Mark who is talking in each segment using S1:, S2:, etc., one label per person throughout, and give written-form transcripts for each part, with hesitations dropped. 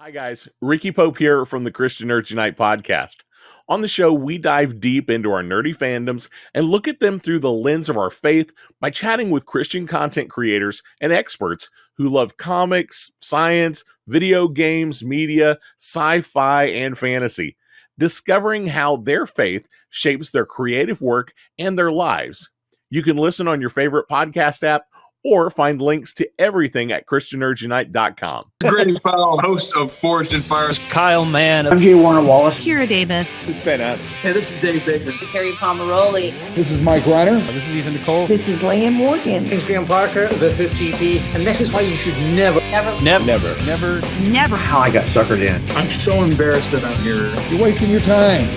S1: Hi guys, Ricky Pope here from the Christian Nerds Unite podcast. On the show, we dive deep into our nerdy fandoms and look at them through the lens of our faith by chatting with Christian content creators and experts who love comics, science, video games, media, sci-fi, and fantasy, discovering how their faith shapes their creative work and their lives. You can listen on your favorite podcast app or find links to everything at ChristianNerdsUnite.com.
S2: Great fellow host of Forged in Fire.
S3: Kyle Mann.
S4: I'm J Warner Wallace.
S5: Kira Davis.
S2: This is Ben Adams. Hey, this is Dave Baker.
S5: Carrie Pomeroli.
S4: This is Mike Reiner.
S3: This is Ethan Nicole.
S5: This is Leanne Morgan.
S6: It's Graham Parker, the 5th GP, and this is why you should never.
S4: How I got suckered in.
S2: I'm so embarrassed that I'm here.
S4: You're wasting your time.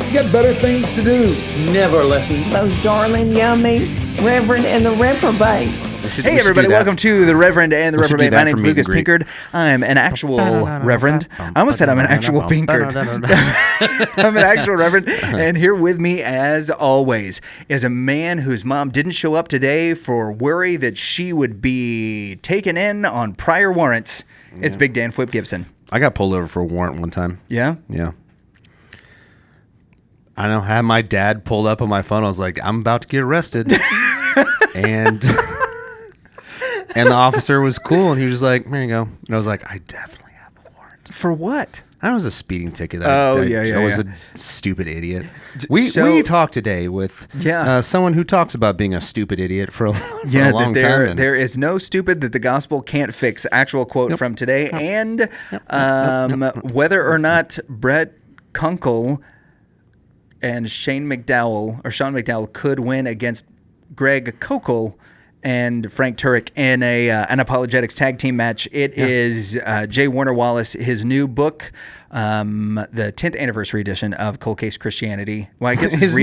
S4: You got better things to do.
S6: Never listen.
S5: Those darling, yummy Reverend and the Reprobate.
S7: Hey everybody, welcome to the Reverend and the Reprobate. My name's Lucas Pinkard. I'm an actual Reverend. I almost said I'm an actual Pinkard. I'm an actual Reverend. And here with me, as always, is a man whose mom didn't show up today for worry that she would be taken in on prior warrants. It's Big Dan Flip Gibson.
S8: I got pulled over for a warrant one time.
S7: Yeah?
S8: Yeah. I know. I had my dad pulled up on my phone. I was like, I'm about to get arrested. And the officer was cool, and he was just like, here you go. And I was like, I definitely have a warrant.
S7: For what?
S8: That was a speeding ticket.
S7: Yeah.
S8: I was a stupid idiot. We talked today with someone who talks about being a stupid idiot for a long time.
S7: There is no stupid that the gospel can't fix. Actual quote from today. And whether or not Brett Kunkel and Sean McDowell could win against Greg Kokel and Frank Turek in an Apologetics tag team match. It is J Warner Wallace, his new book, the 10th anniversary edition of Cold Case Christianity. Well, I guess
S8: his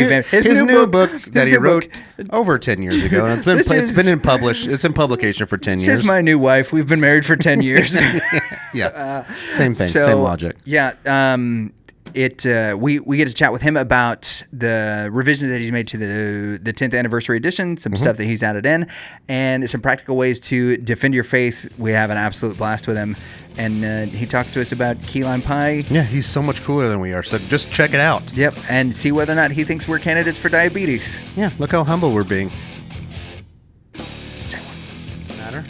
S8: new book that he wrote over 10 years ago. And it's been in publication for 10 years.
S7: This is my new wife. We've been married for 10 years.
S8: Same thing, same logic.
S7: Yeah. We get to chat with him about the revisions that he's made to the 10th anniversary edition, some stuff that he's added in, and some practical ways to defend your faith. We have an absolute blast with him, and he talks to us about key lime pie.
S8: Yeah, he's so much cooler than we are, so just check it out.
S7: Yep, and see whether or not he thinks we're candidates for diabetes.
S8: Yeah, look how humble we're being.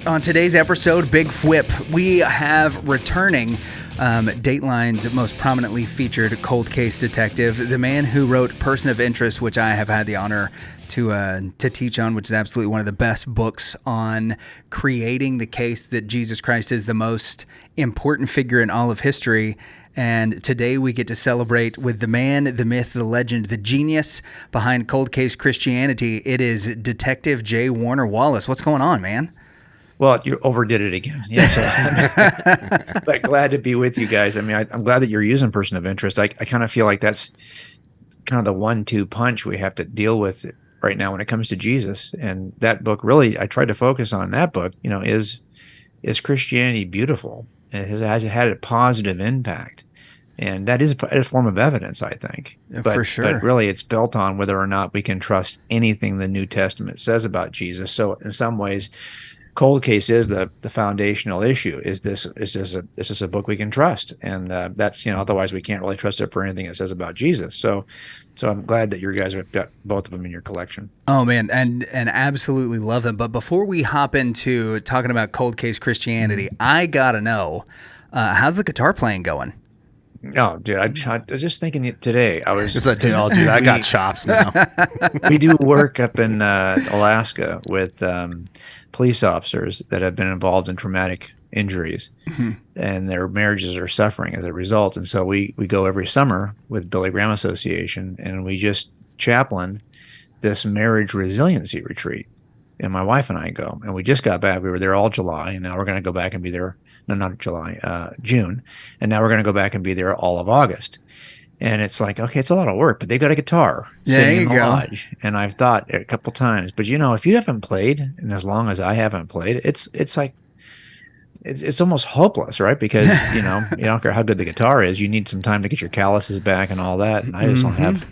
S7: On today's episode, Big Whip, we have returning Dateline's most prominently featured cold case detective, the man who wrote Person of Interest, which I have had the honor to teach on, which is absolutely one of the best books on creating the case that Jesus Christ is the most important figure in all of history. And today we get to celebrate with the man, the myth, the legend, the genius behind Cold Case Christianity. It is Detective J Warner Wallace. What's going on, man?
S9: Well, you overdid it again. Yes, but glad to be with you guys. I mean, I'm glad that you're using Person of Interest. I kind of feel like that's kind of the 1-2 punch we have to deal with right now when it comes to Jesus. And that book, really, I tried to focus on that book. You know, is Christianity beautiful? Has it had a positive impact? And that is a form of evidence, I think.
S7: For sure.
S9: But really, it's built on whether or not we can trust anything the New Testament says about Jesus. So in some ways, Cold Case is the foundational issue. Is this a book we can trust? And that's, otherwise we can't really trust it for anything it says about Jesus. So I'm glad that you guys have got both of them in your collection.
S7: Oh man, and absolutely love them. But before we hop into talking about Cold Case Christianity, I gotta know, how's the guitar playing going?
S9: Oh, dude, I was just thinking today.
S8: Dude, I got chops now.
S9: We do work up in Alaska with police officers that have been involved in traumatic injuries, and their marriages are suffering as a result. And so we go every summer with Billy Graham Association, and we just chaplain this marriage resiliency retreat. And my wife and I go, and we just got back. We were there all July, and now we're going to go back and be there. No, not July, June. And now we're going to go back and be there all of August. And it's like, okay, it's a lot of work, but they got a guitar sitting in the lodge. And I've thought a couple times, but if you haven't played, and as long as I haven't played, it's like, it's almost hopeless, right? Because, you don't care how good the guitar is, you need some time to get your calluses back and all that. And I just don't have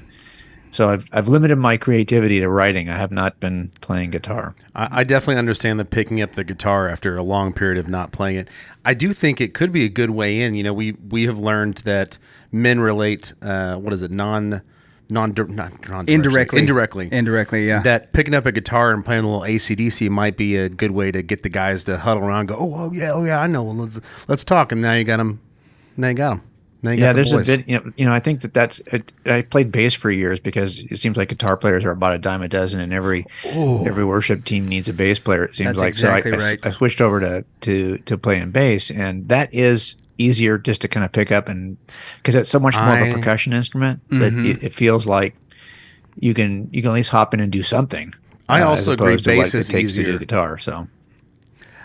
S9: So I've limited my creativity to writing. I have not been playing guitar.
S8: I definitely understand the picking up the guitar after a long period of not playing it. I do think it could be a good way in. You know, we have learned that men relate. What is it? Indirectly,
S7: yeah.
S8: That picking up a guitar and playing a little AC/DC might be a good way to get the guys to huddle around and go, oh yeah, I know. Well, let's talk. And now you got them. Yeah,
S9: there's a bit. I think that's. I played bass for years because it seems like guitar players are about a dime a dozen, and every worship team needs a bass player. It seems
S7: That's
S9: like
S7: exactly
S9: so.
S7: right.
S9: I switched over to playing bass, and that is easier just to kind of pick up, and because it's so much more of a percussion instrument that it feels like you can at least hop in and do something.
S8: I also agree bass
S9: is
S8: is easier
S9: to do guitar. So.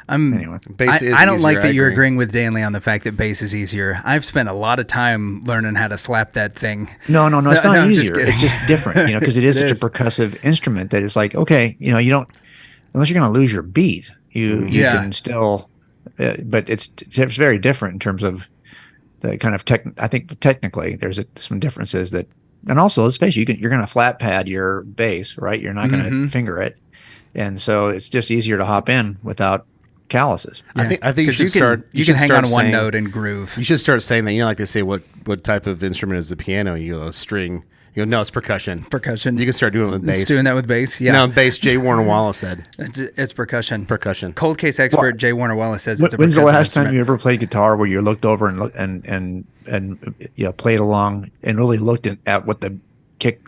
S7: Anyway,
S8: bass is
S7: I don't
S8: easier,
S7: like that
S8: I
S7: you're
S8: agree.
S7: agreeing with Danley on the fact that bass is easier. I've spent a lot of time learning how to slap that thing.
S9: No, it's not
S7: I'm just
S9: easier.
S7: kidding.
S9: It's just different, because it is such a percussive instrument that it's like, okay, you don't, unless you're going to lose your beat, you can still, but it's very different in terms of the kind of I think technically there's some differences that, and also let's face it, you're going to flat pad your bass, right? You're not going to finger it. And so it's just easier to hop in without calluses.
S8: I think you should
S7: start. You
S8: should
S7: can hang
S8: start
S7: on one
S8: saying-
S7: note and groove.
S8: You should start saying that. Like they say, what type of instrument is the piano? You go string. You go, no, it's percussion.
S7: Percussion.
S8: You can start doing it with bass.
S7: It's doing that with bass. Yeah.
S8: No, bass. J Warner Wallace said
S7: It's percussion.
S8: percussion.
S7: Cold case expert J Warner Wallace says it's a
S9: When's the
S7: percussive
S9: last time
S7: instrument.
S9: you ever played guitar where you looked over and played along and really looked at what the kick,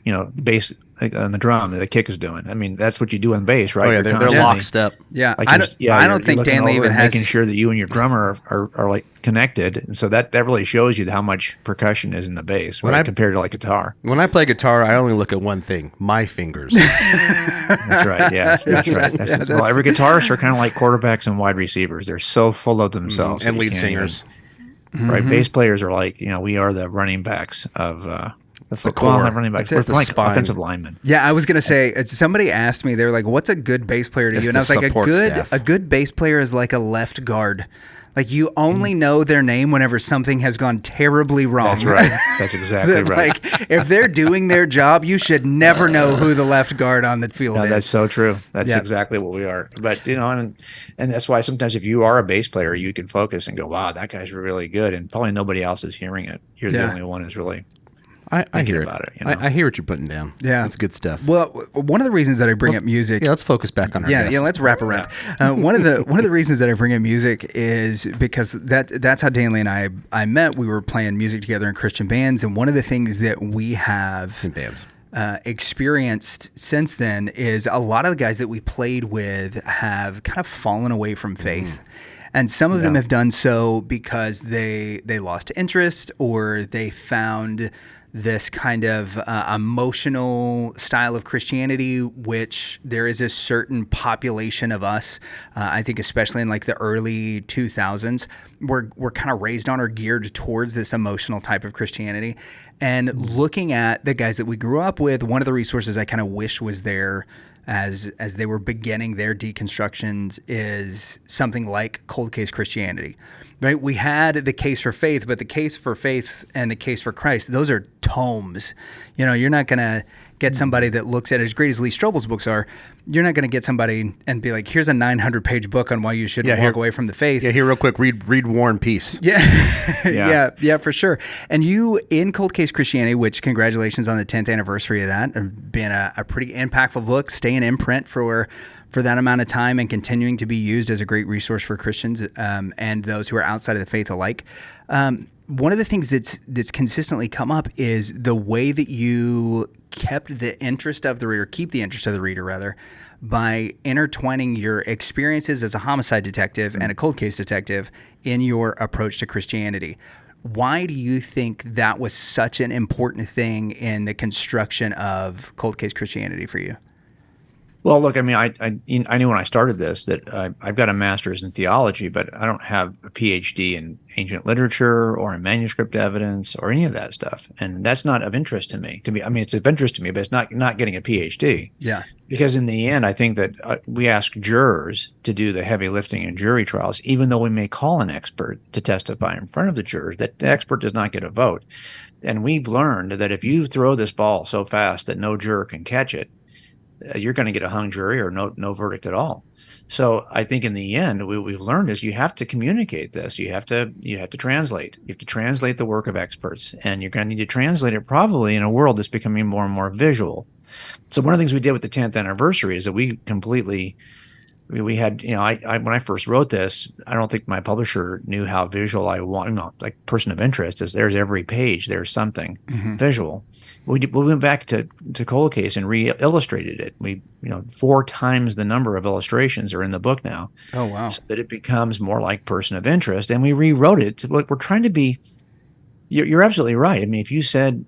S9: bass on the drum, the kick is doing? I mean, that's what you do on bass, right?
S8: Oh yeah,
S9: You're
S8: they're
S9: constantly-
S8: lockstep.
S7: Yeah,
S9: Like
S7: I
S9: you're
S7: don't think
S9: looking
S7: Danley
S9: over
S7: even
S9: and
S7: has.
S9: making sure that you and your drummer are like connected, and so that really shows you how much percussion is in the bass, right? Compared to like guitar.
S8: When I play guitar, I only look at one thing: my fingers.
S9: That's right. Yeah, that's right. Well, every guitarists are kind of like quarterbacks and wide receivers. They're so full of themselves,
S8: and
S9: that you
S8: lead
S9: can't
S8: singers.
S9: even- right? Bass players are like, we are the running backs of. That's the
S8: core.
S9: not running backs.
S8: That's
S9: We're
S8: the
S9: like
S8: spine.
S9: offensive linemen.
S7: Yeah, I was gonna say somebody asked me. They were like, "What's a good bass player to
S8: It's
S7: you?" And
S8: the
S7: I was like,
S8: support staff.
S7: a good bass player is like a left guard. Like you only know their name whenever something has gone terribly wrong.
S9: That's right. That's exactly right.
S7: Like if they're doing their job, you should never know who the left guard on the field
S9: No,
S7: is.
S9: that's so true. That's
S7: Yeah.
S9: exactly what we are. But and that's why sometimes if you are a bass player, you can focus and go, "Wow, that guy's really good," and probably nobody else is hearing it. You're the only one who's really.
S8: I
S9: thinking
S8: hear
S9: about it,
S8: I hear what you're putting down.
S7: Yeah.
S8: That's good stuff.
S7: Well, one of the reasons that I bring up music.
S8: Yeah, let's focus back on our guest.
S7: Yeah, let's wrap around. One of the reasons that I bring up music is because that's how Danley and I met. We were playing music together in Christian bands, and one of the things that we have
S8: In bands.
S7: experienced since then is a lot of the guys that we played with have kind of fallen away from faith. And some of them have done so because they lost interest or they found this kind of emotional style of Christianity, which there is a certain population of us, I think especially in like the early 2000s, we're kind of raised on or geared towards this emotional type of Christianity. And looking at the guys that we grew up with, one of the resources I kind of wish was there as they were beginning their deconstructions is something like Cold Case Christianity, right? We had the Case for Faith, but the Case for Faith and the Case for Christ, those are tomes. You're not going to get somebody that looks at it, as great as Lee Strobel's books are, you're not going to get somebody and be like, here's a 900-page book on why you should walk away from the faith.
S8: Yeah, here real quick, read War and Peace.
S7: Yeah. yeah, for sure. And you, in Cold Case Christianity, which congratulations on the 10th anniversary of that, being a pretty impactful book, staying in print for that amount of time and continuing to be used as a great resource for Christians and those who are outside of the faith alike. One of the things that's consistently come up is the way that you kept the interest of the reader, keep the interest of the reader rather, by intertwining your experiences as a homicide detective and a cold case detective in your approach to Christianity. Why do you think that was such an important thing in the construction of Cold Case Christianity for you?
S9: Well, look, I mean, I knew when I started this that I've got a master's in theology, but I don't have a PhD in ancient literature or in manuscript evidence or any of that stuff, and that's not of interest to me. I mean, it's of interest to me, but it's not getting a PhD.
S7: Yeah.
S9: Because in the end, I think that we ask jurors to do the heavy lifting in jury trials, even though we may call an expert to testify in front of the jurors, that the expert does not get a vote. And we've learned that if you throw this ball so fast that no juror can catch it, you're going to get a hung jury or no verdict at all. So I think in the end, what we've learned is you have to communicate this. You have to translate. You have to translate the work of experts, and you're going to need to translate it probably in a world that's becoming more and more visual. So one of the things we did with the 10th anniversary is that we had, when I first wrote this, I don't think my publisher knew how visual I want, like person of interest is there's every page, there's something visual. We went back to Cold Case and re-illustrated it. We, 4 times the number of illustrations are in the book now.
S7: Oh, wow. So
S9: that it becomes more like person of interest. And we rewrote it to what we're trying to be. You're absolutely right. I mean, if you said,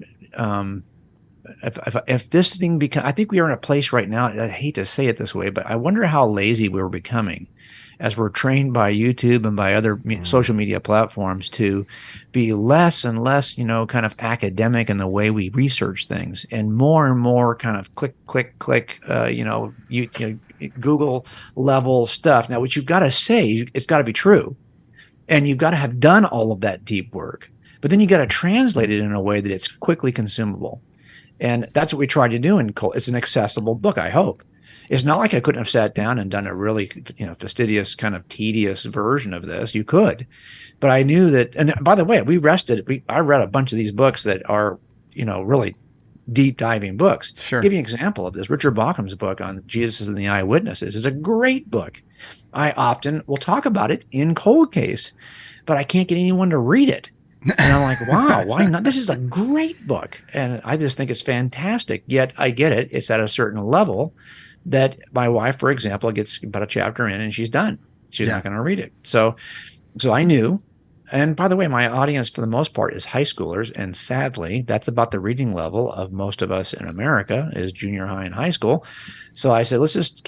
S9: if this thing I think we are in a place right now, I hate to say it this way, but I wonder how lazy we're becoming as we're trained by YouTube and by other social media platforms to be less and less, kind of academic in the way we research things, and more kind of click, Google level stuff. Now, what you've got to say, it's got to be true, and you've got to have done all of that deep work, but then you got to translate it in a way that it's quickly consumable. And that's what we tried to do in Cold. It's an accessible book, I hope. It's not like I couldn't have sat down and done a really, fastidious, kind of tedious version of this. You could, but I knew that. And by the way, I read a bunch of these books that are, really deep diving books.
S7: Sure.
S9: I'll give you an example of this. Richard Bauckham's book on Jesus and the Eyewitnesses is a great book. I often will talk about it in Cold Case, but I can't get anyone to read it. And I'm like, wow, why not? This is a great book. And I just think it's fantastic. Yet I get it. It's at a certain level that my wife, for example, gets about a chapter in and she's done. She's not going to read it. So I knew. And by the way, my audience for the most part is high schoolers. And sadly, that's about the reading level of most of us in America is junior high and high school. So I said, let's just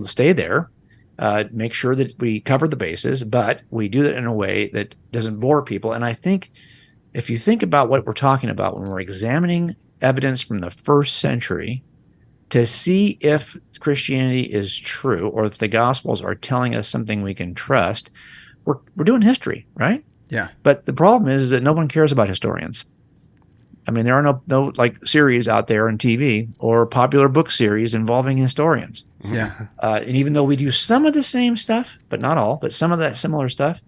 S9: stay there. Make sure that we cover the bases, but we do that in a way that doesn't bore people. And I think if you think about what we're talking about when we're examining evidence from the first century to see if Christianity is true or if the Gospels are telling us something we can trust, we're doing history, right?
S7: Yeah.
S9: But the problem is that no one cares about historians. I mean, there are no like series out there on TV or popular book series involving historians.
S7: Yeah.
S9: And even though we do some of the same stuff, but not all, but some of that similar stuff,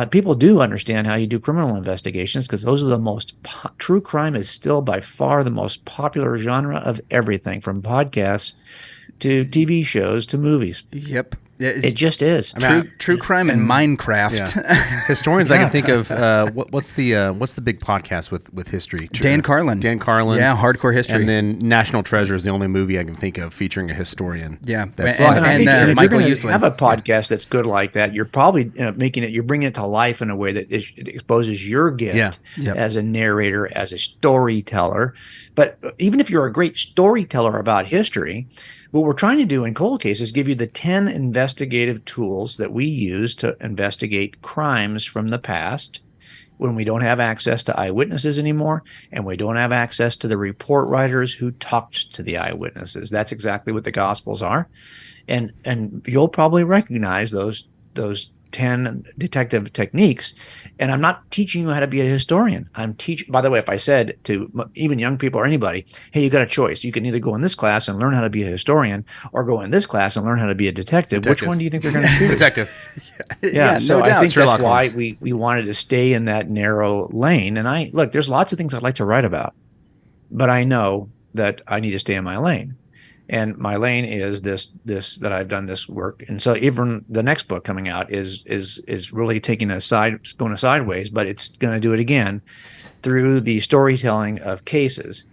S9: people do understand how you do criminal investigations because those are the most true crime is still by far the most popular genre of everything from podcasts to TV shows to movies.
S7: Yep.
S9: It just is.
S7: True crime and Minecraft.
S8: Yeah. Historians, I can think of what's the big podcast with history?
S7: Dan Carlin. Yeah, Hardcore History.
S8: And then National Treasure is the only movie I can think of featuring a historian.
S7: Yeah,
S8: that's
S9: and I think if
S7: Michael
S9: you're going
S7: Uslan.
S9: to have a podcast that's good like that, you're probably you're bringing it to life in a way that it exposes your gift as a narrator, as a storyteller. But even if you're a great storyteller about history, what we're trying to do in Cold Case is give you the 10 investigative tools that we use to investigate crimes from the past when we don't have access to eyewitnesses anymore and we don't have access to the report writers who talked to the eyewitnesses. That's exactly what the Gospels are. And you'll probably recognize those 10 detective techniques. And I'm not teaching you how to be a historian. By the way, if I said to even young people or anybody, hey, you got a choice. You can either go in this class and learn how to be a historian or go in this class and learn how to be a detective. Which one do you think they're going to choose?
S8: Detective.
S9: Yeah, so
S7: no doubt.
S9: I think
S8: Sherlock
S9: that's why
S8: Holmes.
S9: we wanted to stay in that narrow lane. And look, there's lots of things I'd like to write about, but I know that I need to stay in my lane. And my lane is this that I've done this work. And so even the next book coming out is really going sideways, but it's going to do it again through the storytelling of cases.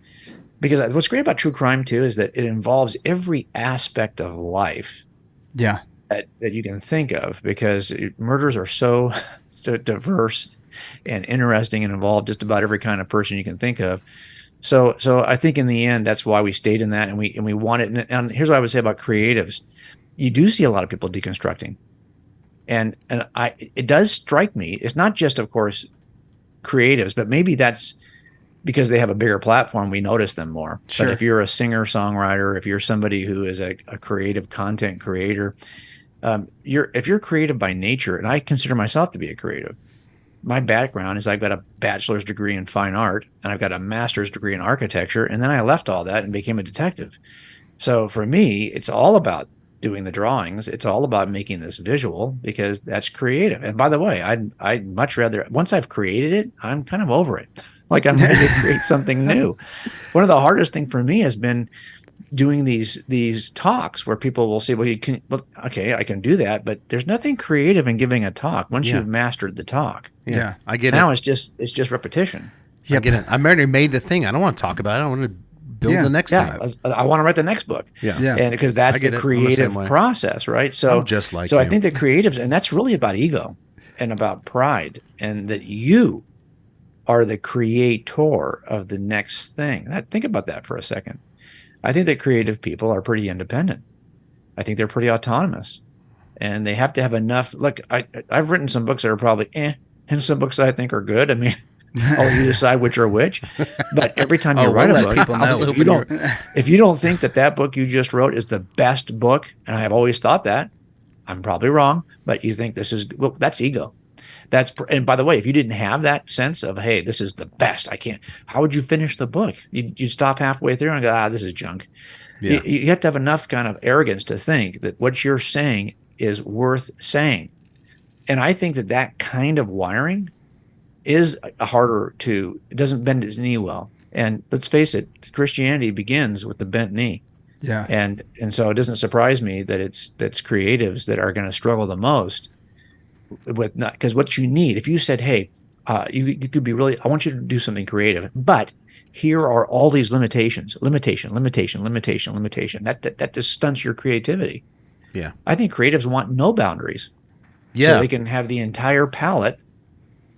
S9: Because what's great about true crime too is that it involves every aspect of life.
S7: Yeah.
S9: That you can think of, because murders are so diverse and interesting and involve just about every kind of person you can think of. So I think in the end, that's why we stayed in that, and we want it. And here's what I would say about creatives: you do see a lot of people deconstructing, and it does strike me. It's not just, of course, creatives, but maybe that's because they have a bigger platform. We notice them more.
S7: Sure.
S9: But if you're a singer songwriter, if you're somebody who is a creative content creator, if you're creative by nature, and I consider myself to be a creative. My background is I've got a bachelor's degree in fine art, and I've got a master's degree in architecture, and then I left all that and became a detective. So for me, it's all about doing the drawings. It's all about making this visual, because that's creative. And by the way, I'd much rather, once I've created it, I'm kind of over it. Like, I'm ready to create something new. One of the hardest things for me has been doing these talks where people will say, okay, I can do that, but there's nothing creative in giving a talk once you've mastered the talk.
S7: Yeah.
S8: I get
S9: now
S8: it.
S9: it's just repetition.
S8: I get it. I already made the thing. I don't want to talk about it. I want to build the next thing.
S9: I want to write the next book.
S8: Yeah.
S9: And because that's the creative process, right? So
S8: I'm just like
S9: so
S8: you.
S9: I think the creatives, and that's really about ego and about pride, and that you are the creator of the next thing. Think about that for a second. I think that creative people are pretty independent. I think they're pretty autonomous, and they have to have enough. Look, I've written some books that are probably and some books that I think are good. I mean, I'll let you decide which are which. But every time you write a book, if you don't think that book you just wrote is the best book, and I have always thought that, I'm probably wrong. But you think this is, well, that's ego. And by the way, if you didn't have that sense of, hey, this is the best, how would you finish the book? You'd stop halfway through and go, this is junk. Yeah. You have to have enough kind of arrogance to think that what you're saying is worth saying. And I think that kind of wiring is it doesn't bend its knee well. And let's face it, Christianity begins with the bent knee.
S7: Yeah.
S9: And so it doesn't surprise me that that's creatives that are going to struggle the most with, not because what you need, if you said, hey, you could be really, I want you to do something creative, but here are all these limitations, limitation. That just stunts your creativity.
S8: Yeah.
S9: I think creatives want no boundaries.
S8: Yeah.
S9: So they can have the entire palette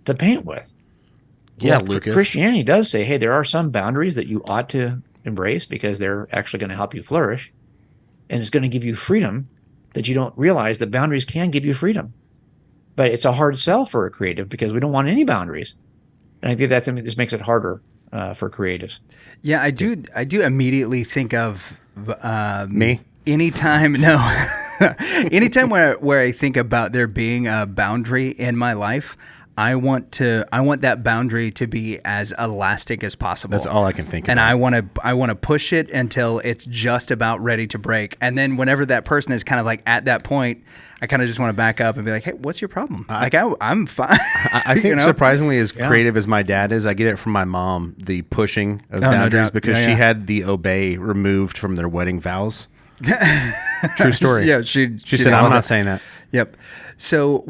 S9: to paint with.
S8: Yeah,
S9: well,
S8: Lucas.
S9: Christianity does say, hey, there are some boundaries that you ought to embrace because they're actually going to help you flourish. And it's going to give you freedom that you don't realize that boundaries can give you freedom. But it's a hard sell for a creative because we don't want any boundaries. And I think that's something that makes it harder for creatives.
S7: Yeah, I do immediately think of
S8: me.
S7: Anytime where I think about there being a boundary in my life, I want that boundary to be as elastic as possible.
S8: That's all I can think of.
S7: And I want to push it until it's just about ready to break. And then whenever that person is kind of like at that point, I kind of just want to back up and be like, hey, what's your problem? I'm fine.
S8: I think surprisingly as creative as my dad is, I get it from my mom, the pushing of boundaries, because she had the obey removed from their wedding vows. True story.
S7: Yeah, she
S8: said, I'm not saying that.
S7: Yep. So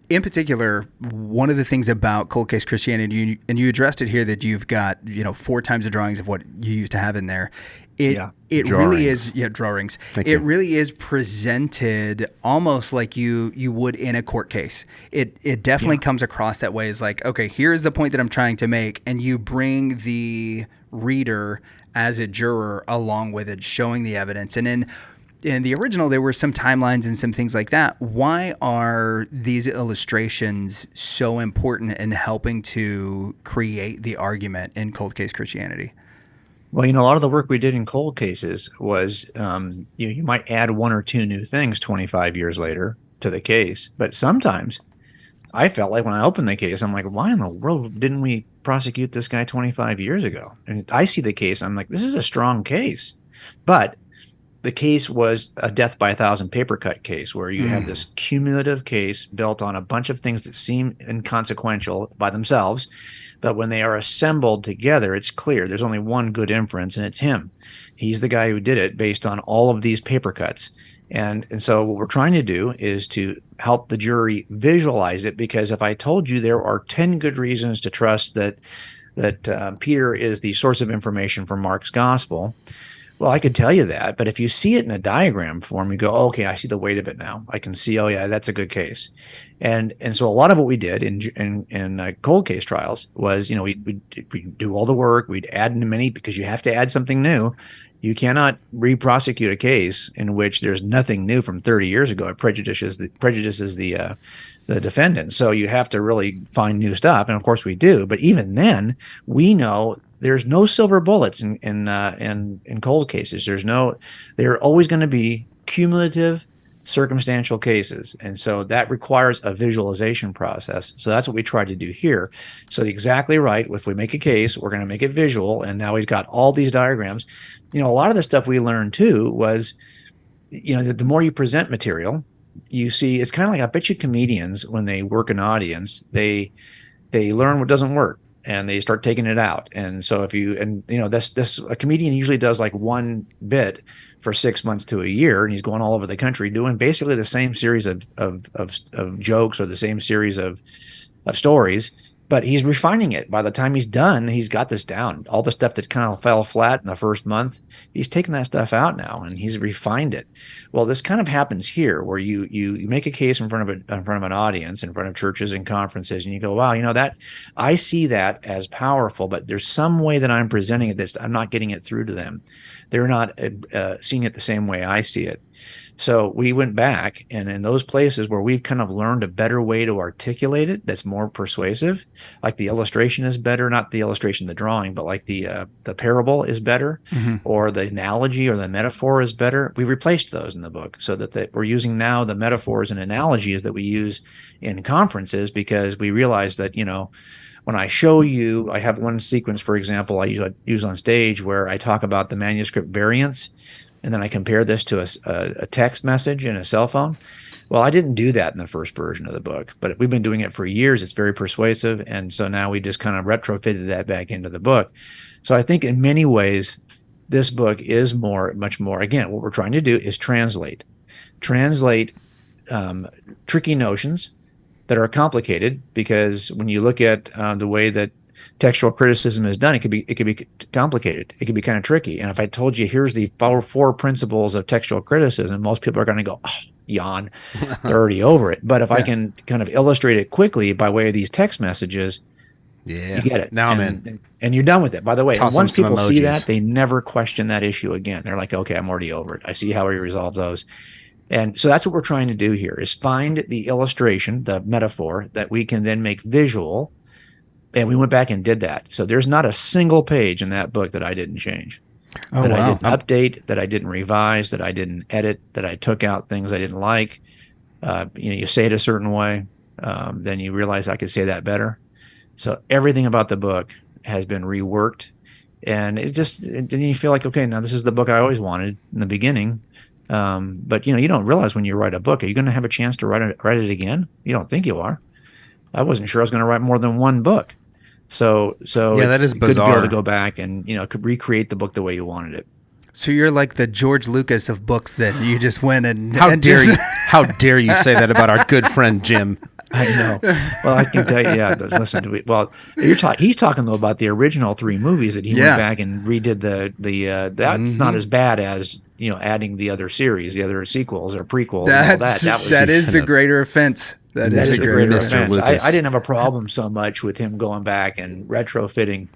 S7: in particular, one of the things about Cold Case Christianity, and you addressed it here, that you've got 4 times the drawings of what you used to have in there. It really is drawings. It really is presented almost like you would in a court case. It definitely comes across that way as like, okay, here's the point that I'm trying to make, and you bring the reader as a juror along with it, showing the evidence. And in the original, there were some timelines and some things like that. Why are these illustrations so important in helping to create the argument in Cold Case Christianity?
S9: Well, a lot of the work we did in cold cases was you might add 1 or 2 new things 25 years later to the case. But sometimes I felt like when I opened the case, I'm like, why in the world didn't we prosecute this guy 25 years ago? And I see the case, I'm like, this is a strong case. But the case was a death by 1,000 paper cut case where you have this cumulative case built on a bunch of things that seem inconsequential by themselves. But when they are assembled together, it's clear there's only one good inference, and it's him. He's the guy who did it based on all of these paper cuts. And so what we're trying to do is to help the jury visualize it, because if I told you there are 10 good reasons to trust that Peter is the source of information for Mark's gospel, Well, I could tell you that, but if you see it in a diagram form, you go, oh, okay, I see the weight of it now. I can see, oh yeah, that's a good case. And so a lot of what we did in cold case trials was, we do all the work, we'd add in many, because you have to add something new. You cannot re-prosecute a case in which there's nothing new from 30 years ago. It prejudices the defendant. So you have to really find new stuff, and of course we do. But even then, we know there's no silver bullets in cold cases. They're always going to be cumulative circumstantial cases, and so that requires a visualization process. So that's what we tried to do here. So exactly right. If we make a case, we're going to make it visual, and now we've got all these diagrams. A lot of the stuff we learned too was, the more you present material, you see, it's kind of like, I bet you comedians, when they work an audience, they learn what doesn't work and they start taking it out. And so a comedian usually does like one bit for 6 months to a year, and he's going all over the country doing basically the same series of jokes or the same series of stories, but he's refining it. By the time he's done, he's got this down. All the stuff that kind of fell flat in the first month, he's taken that stuff out now and he's refined it. Well, this kind of happens here, where you make a case in front of an audience, in front of churches and conferences, and you go, wow, that I see that as powerful, but there's some way that I'm presenting it I'm not getting it through to them. They're not seeing it the same way I see it. So we went back, and in those places where we've kind of learned a better way to articulate it that's more persuasive, like the illustration is better, not the illustration, the drawing, but like the parable is better, or the analogy or the metaphor is better, we replaced those in the book, so that we're using now the metaphors and analogies that we use in conferences, because we realized that, when I show you, I have one sequence, for example, I use on stage where I talk about the manuscript variants, and then I compare this to a text message in a cell phone. Well, I didn't do that in the first version of the book, but we've been doing it for years. It's very persuasive. And so now we just kind of retrofitted that back into the book. So I think in many ways, this book is much more, again, what we're trying to do is translate tricky notions that are complicated, because when you look at the way that textual criticism is done, it could be complicated. It could be kind of tricky. And if I told you, here's the four principles of textual criticism, most people are going to go, oh, yawn, they're already over it. But if I can kind of illustrate it quickly by way of these text messages, you get it.
S8: Now I'm in.
S9: And you're done with it. By the way,
S8: Toss
S9: once
S8: some
S9: people
S8: emojis.
S9: see that, they never question that issue again. They're like, okay, I'm already over it. I see how we resolve those. And so that's what we're trying to do here, is find the illustration, the metaphor, that we can then make visual. And we went back and did that. So there's not a single page in that book that I didn't change, I didn't update, that I didn't revise, that I didn't edit, that I took out things I didn't like. You say it a certain way, then you realize I could say that better. So everything about the book has been reworked, and then you feel like, okay, now this is the book I always wanted in the beginning. But you don't realize when you write a book, are you going to have a chance to write it again? You don't think you are. I wasn't sure I was going to write more than one book. So
S8: yeah, that is bizarre.
S9: Good to be able to go back and could recreate the book the way you wanted it.
S7: So you're like the George Lucas of books. Then you just went and
S8: how dare you say that about our good friend Jim?
S9: I know. Well, I can tell you. Yeah, listen to it. Well, he's talking though about the original 3 movies that he went back and redid. That's not as bad as adding the other series, the other sequels or prequels.
S7: That is the greater offense. That is the greater offense.
S9: I didn't have a problem so much with him going back and retrofitting,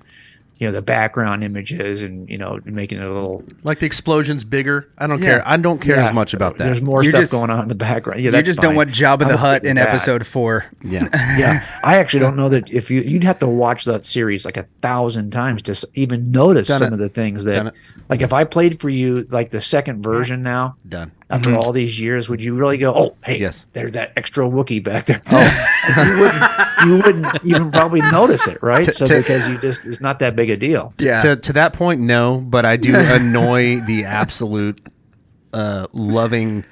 S9: the background images and making it a little,
S8: like the explosions bigger. I don't care. I don't care as much about that.
S9: There's more stuff going on in the background. Yeah,
S7: you just don't want Jabba the Hutt in episode 4.
S8: Yeah,
S9: yeah. I actually don't know that if you'd have to watch that series like 1,000 times to even notice some of the things that, like if I played for you like the second version now, after all these years, would you really go, oh, hey, there's that extra Wookiee back there? You wouldn't even probably notice it, right? Because it's not that big a deal.
S7: Yeah.
S8: To that point, no, but I do annoy the absolute loving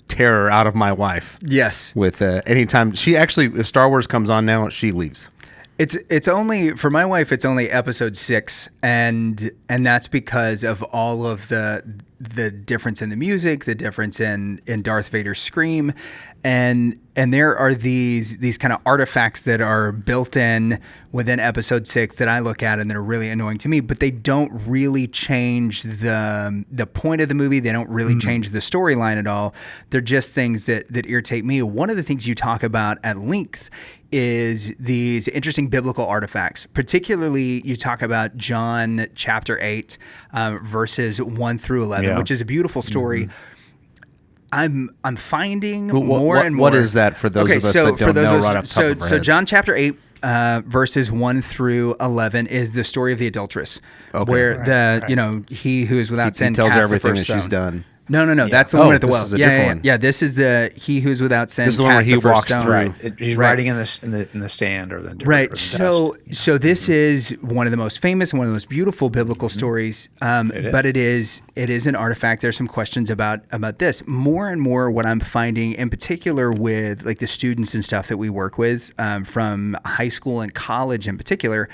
S8: terror out of my wife.
S7: Yes.
S8: With anytime if Star Wars comes on now, she leaves.
S7: It's only, for my wife, it's only episode 6, and that's because of all of the difference in the music, the difference in Darth Vader's scream, And there are these kind of artifacts that are built in within episode 6 that I look at and that are really annoying to me, but they don't really change the point of the movie. They don't really change the storyline at all. They're just things that irritate me. One of the things you talk about at length is these interesting biblical artifacts. Particularly, you talk about John chapter 8, verses 1 through 11, which is a beautiful story. I'm finding more and more.
S8: What is that for those of us that don't know right off the top of our
S7: So
S8: heads?
S7: John chapter 8, verses 1 through 11 is the story of the adulteress, where he who is without sin
S8: tells her
S7: cast
S8: everything
S7: the
S8: that
S7: first
S8: she's
S7: stone.
S8: done.
S7: No, that's the one at the
S8: this
S7: well.
S8: is a different one.
S7: Yeah. This is the he who's without sin.
S8: This is the one where
S7: cast
S8: he
S7: the first
S8: walks
S7: stone.
S8: through.
S9: He's writing in the sand or the dirt.
S7: Right.
S9: Or the
S7: So
S9: dust.
S7: so this is one of the most famous and one of the most beautiful biblical stories. But it is an artifact. There's some questions about this. More and more what I'm finding, in particular with like the students and stuff that we work with from high school and college in particular,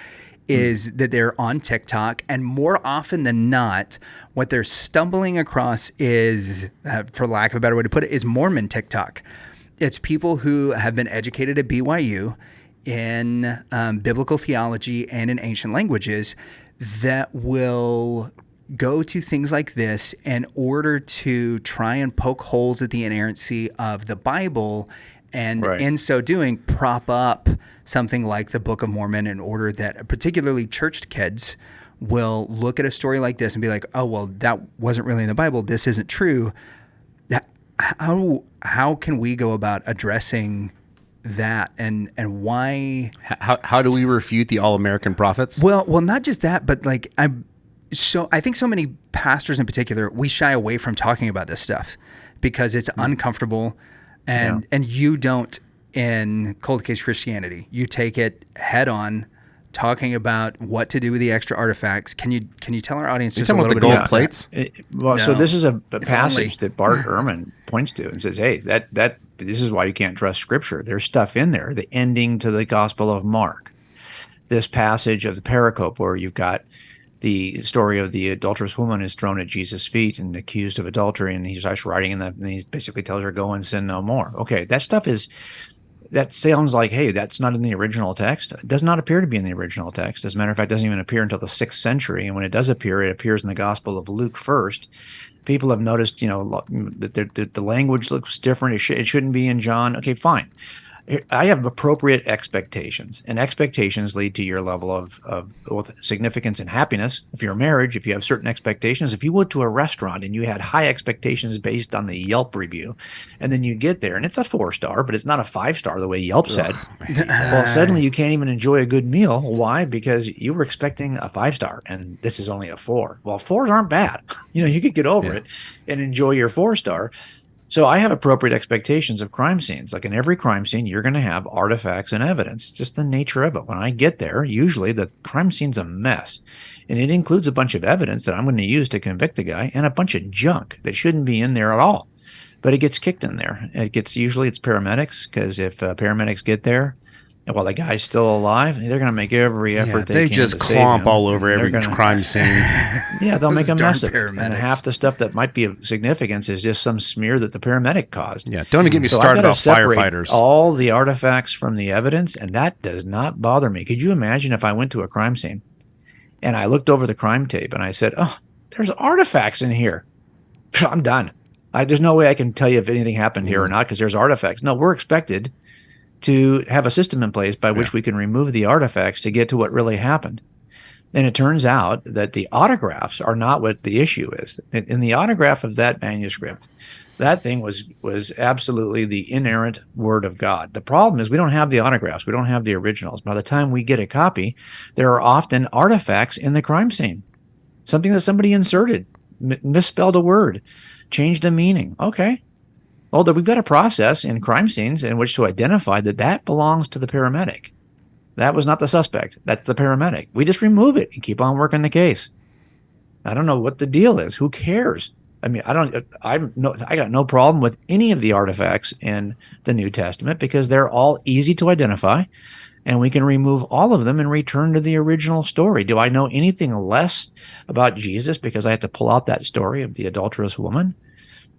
S7: is that they're on TikTok, and more often than not, what they're stumbling across is, for lack of a better way to put it, is Mormon TikTok. It's people who have been educated at BYU in biblical theology and in ancient languages that will go to things like this in order to try and poke holes at the inerrancy of the Bible, and in so doing, prop up something like the Book of Mormon in order that particularly churched kids will look at a story like this and be like, oh, well, that wasn't really in the Bible. This isn't true. How can we go about addressing that, and why?
S8: How do we refute the all-American prophets?
S7: Well, not just that, but like I think so many pastors in particular, we shy away from talking about this stuff because it's uncomfortable, and you don't in Cold Case Christianity. You take it head on, talking about what to do with the extra artifacts. Can you tell our audience just a little
S8: the
S7: bit
S8: gold
S7: about
S8: plates?
S9: So this is a
S7: only.
S9: passage that Bart Ehrman points to and says, hey, that this is why you can't trust Scripture. There's stuff in there, the ending to the Gospel of Mark, this passage of the pericope where you've got the story of the adulterous woman is thrown at Jesus' feet and accused of adultery, and he starts writing and he basically tells her, go and sin no more. Okay, that stuff that sounds like, hey, that's not in the original text. It does not appear to be in the original text. As a matter of fact, it doesn't even appear until the 6th century. And when it does appear, it appears in the Gospel of Luke first. People have noticed, that the language looks different. It shouldn't be in John. Okay, fine. I have appropriate expectations, and expectations lead to your level of both significance and happiness. If you're a marriage, if you have certain expectations, if you went to a restaurant and you had high expectations based on the Yelp review, and then you get there and it's a 4-star, but it's not a 5-star the way Yelp said, well, suddenly you can't even enjoy a good meal. Why? Because you were expecting a 5-star and this is only a 4. Well, 4s aren't bad. You could get over it and enjoy your 4-star. So I have appropriate expectations of crime scenes. Like in every crime scene, you're going to have artifacts and evidence. It's just the nature of it. When I get there, usually the crime scene's a mess. And it includes a bunch of evidence that I'm going to use to convict the guy and a bunch of junk that shouldn't be in there at all. But it gets kicked in there. Usually it's paramedics, because if paramedics get there, and while the guy's still alive, they're going to make every effort they can
S8: just
S9: to save
S8: clomp
S9: him.
S8: all over
S9: And
S8: every crime scene.
S9: Yeah, they'll make a
S7: Those darn
S9: mess of it. And
S7: paramedics.
S9: half the stuff that might be of significance is just some smear that the paramedic caused.
S8: Yeah, don't get me
S9: So I've
S8: started
S9: gotta
S8: about
S9: separate
S8: firefighters.
S9: all the artifacts from the evidence, and that does not bother me. Could you imagine if I went to a crime scene and I looked over the crime tape and I said, oh, there's artifacts in here. I'm done. There's no way I can tell you if anything happened here or not because there's artifacts. No, we're expected to have a system in place by which we can remove the artifacts to get to what really happened. And it turns out that the autographs are not what the issue is. In the autograph of that manuscript, that thing was absolutely the inerrant word of God. The problem is we don't have the autographs. We don't have the originals. By the time we get a copy, there are often artifacts in the crime scene. Something that somebody inserted, misspelled a word, changed a meaning. Okay. Well, we've got a process in crime scenes in which to identify that belongs to the paramedic. That was not the suspect. That's the paramedic. We just remove it and keep on working the case. I don't know what the deal is. Who cares? I mean, I got no problem with any of the artifacts in the New Testament because they're all easy to identify, and we can remove all of them and return to the original story. Do I know anything less about Jesus because I have to pull out that story of the adulterous woman?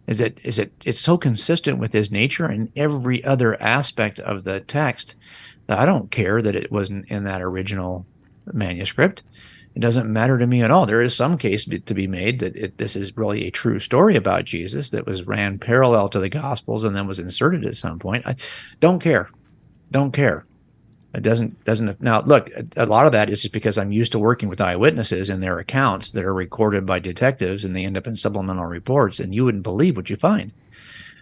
S9: It's so consistent with his nature and every other aspect of the text that I don't care that it wasn't in that original manuscript. It doesn't matter to me at all. There is some case to be made that this is really a true story about Jesus that ran parallel to the Gospels and then was inserted at some point. I don't care. Don't care. It doesn't. Now, look, a lot of that is just because I'm used to working with eyewitnesses and their accounts that are recorded by detectives, and they end up in supplemental reports, and you wouldn't believe what you find.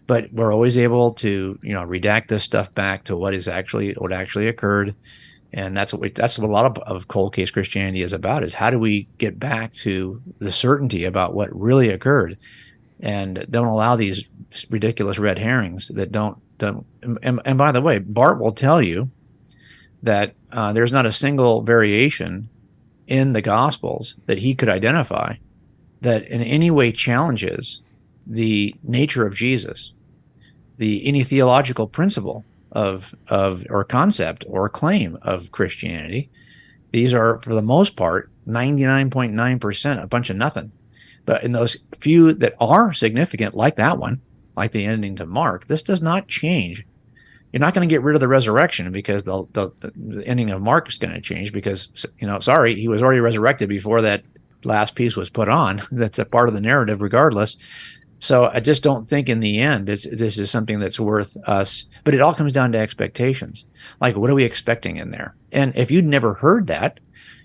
S9: But we're always able to, redact this stuff back to what actually occurred, and that's what a lot of cold case Christianity is about. Is how do we get back to the certainty about what really occurred, and don't allow these ridiculous red herrings that don't. And by the way, Bart will tell you that there's not a single variation in the Gospels that he could identify that in any way challenges the nature of Jesus, any theological principle of or concept or claim of Christianity. These are, for the most part, 99.9% a bunch of nothing. But in those few that are significant, like that one, like the ending to Mark, this does not change. You're not going to get rid of the resurrection because the ending of Mark is going to change because, sorry, he was already resurrected before that last piece was put on. That's a part of the narrative regardless. So I just don't think in the end this is something that's worth us. But it all comes down to expectations. Like, what are we expecting in there? And if you'd never heard that,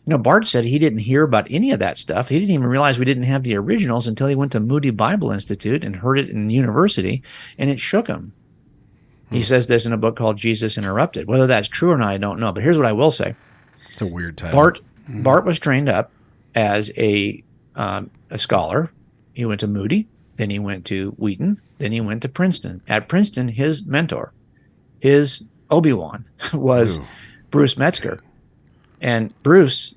S9: Bart said he didn't hear about any of that stuff. He didn't even realize we didn't have the originals until he went to Moody Bible Institute and heard it in university, and it shook him. He says this in a book called Jesus Interrupted. Whether that's true or not, I don't know. But here's what I will say.
S8: It's a weird title.
S9: Bart was trained up as a scholar. He went to Moody, then he went to Wheaton, then he went to Princeton. At Princeton, his mentor, his Obi-Wan, was Bruce Metzger. And Bruce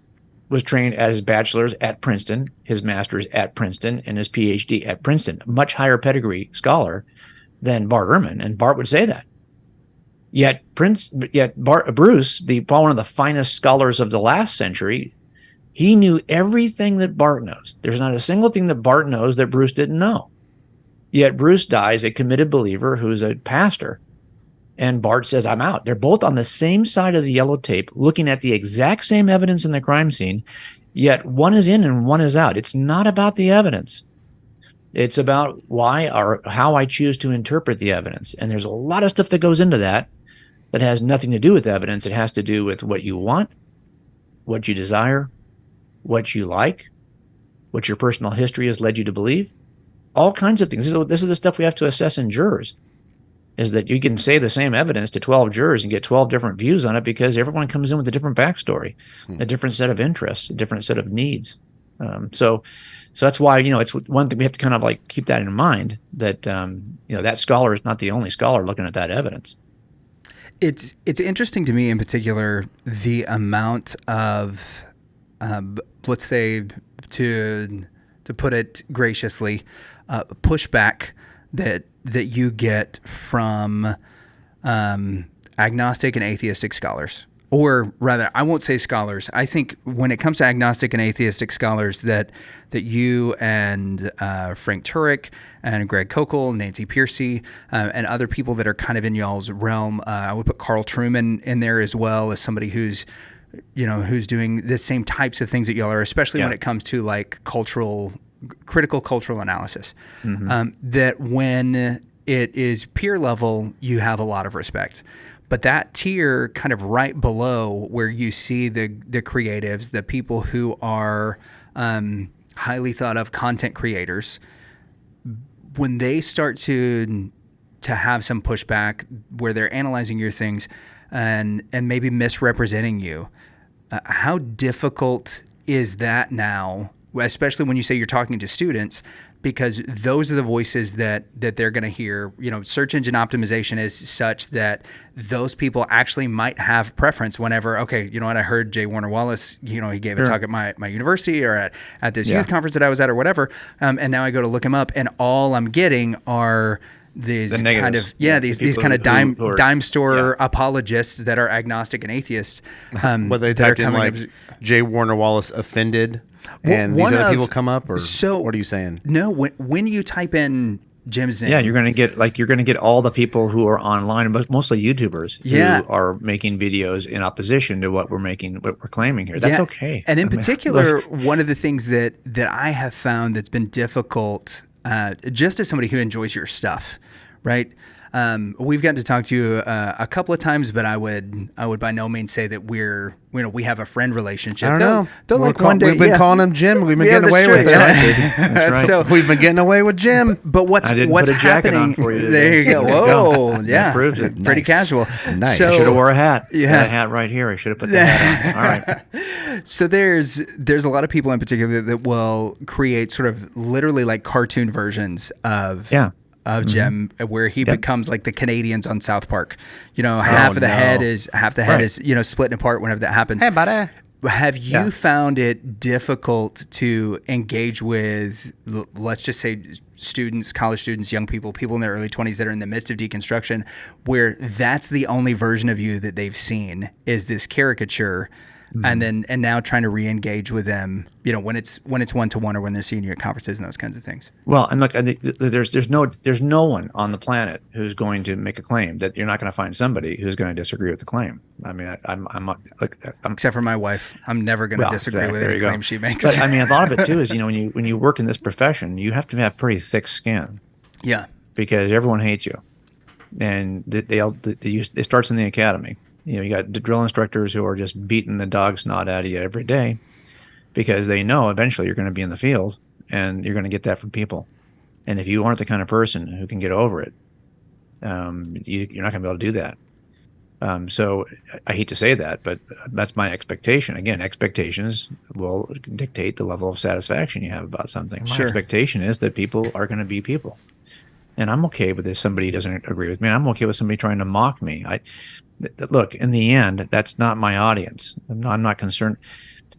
S9: was trained at his bachelor's at Princeton, his master's at Princeton, and his PhD at Princeton. A much higher pedigree scholar than Bart Ehrman, and Bart would say that. Yet Bruce, one of the finest scholars of the last century, he knew everything that Bart knows. There's not a single thing that Bart knows that Bruce didn't know. Yet Bruce dies a committed believer who's a pastor, and Bart says, I'm out. They're both on the same side of the yellow tape, looking at the exact same evidence in the crime scene, yet one is in and one is out. It's not about the evidence. It's about why or how I choose to interpret the evidence. And there's a lot of stuff that goes into that has nothing to do with evidence. It has to do with what you want, what you desire, what you like, what your personal history has led you to believe, all kinds of things. This is the stuff we have to assess in jurors, is that you can say the same evidence to 12 jurors and get 12 different views on it because everyone comes in with a different backstory, a different set of interests, a different set of needs. So that's why, it's one thing we have to kind of like keep that in mind, that, that scholar is not the only scholar looking at that evidence.
S7: It's interesting to me in particular, the amount of, let's say, to put it graciously, pushback that you get from agnostic and atheistic scholars. Or rather, I won't say scholars. I think when it comes to agnostic and atheistic scholars, that you and Frank Turek and Greg Kokel, Nancy Piercy, and other people that are kind of in y'all's realm, I would put Carl Truman in there as well as somebody who's doing the same types of things that y'all are, especially when it comes to like critical cultural analysis. That when it is peer level, you have a lot of respect. But that tier kind of right below where you see the creatives, the people who are highly thought of content creators, when they start to have some pushback where they're analyzing your things and maybe misrepresenting you, how difficult is that now, especially when you say you're talking to students, because those are the voices that they're going to hear. Search engine optimization is such that those people actually might have preference whenever, okay, you know what, I heard J Warner Wallace, he gave a talk at my university or at this youth conference that I was at or whatever, and now I go to look him up, and all I'm getting are these kind of these kind of dime store apologists that are agnostic and atheists.
S8: Well, they typed in like J Warner Wallace offended. And these other people come up, or what are you saying?
S7: No, when you type in Jim's name.
S9: Yeah, you're going to get all the people who are online, but mostly YouTubers who are making videos in opposition to what we're claiming here. That's okay.
S7: And in particular, one of the things that I have found that's been difficult, just as somebody who enjoys your stuff, right? We've gotten to talk to you a couple of times, but I would by no means say that we have a friend relationship.
S8: I don't know.
S7: One day
S8: we've been calling him Jim. We've been getting away with it.
S9: That's right.
S8: So we've been getting away with Jim.
S7: But what's
S9: I didn't put a jacket
S7: happening?
S9: on for you today.
S7: There you go. Whoa, yeah,
S9: that proves it.
S7: Pretty casual.
S8: Nice.
S7: So,
S9: I should have wore a hat.
S7: Yeah.
S9: Got a hat right here. I should have put the hat on. All right.
S7: So there's a lot of people in particular that will create sort of literally like cartoon versions of Jim, where he becomes like the Canadians on South Park. Half the head is splitting apart whenever that happens.
S8: Hey, buddy.
S7: Have you found it difficult to engage with, let's just say, students, college students, young people in their early 20s that are in the midst of deconstruction, where that's the only version of you that they've seen is this caricature? And now trying to re-engage with them, when it's one-to-one or when they're seeing you at conferences and those kinds of things.
S9: Well, and look, I think there's no one on the planet who's going to make a claim that you're not going to find somebody who's going to disagree with the claim. I mean, I'm
S7: except for my wife, I'm never going to disagree with any claim she makes.
S9: But I mean, a lot of it too is when you work in this profession, you have to have pretty thick skin.
S7: Yeah,
S9: because everyone hates you, and it starts in the academy. You got the drill instructors who are just beating the dog snot out of you every day because they know eventually you're going to be in the field and you're going to get that from people. And if you aren't the kind of person who can get over it, you're not going to be able to do that. So I hate to say that, but that's my expectation. Again, expectations will dictate the level of satisfaction you have about something. My expectation is that people are going to be people. And I'm okay with if somebody doesn't agree with me. And I'm okay with somebody trying to mock me. Look, in the end, that's not my audience. I'm not concerned.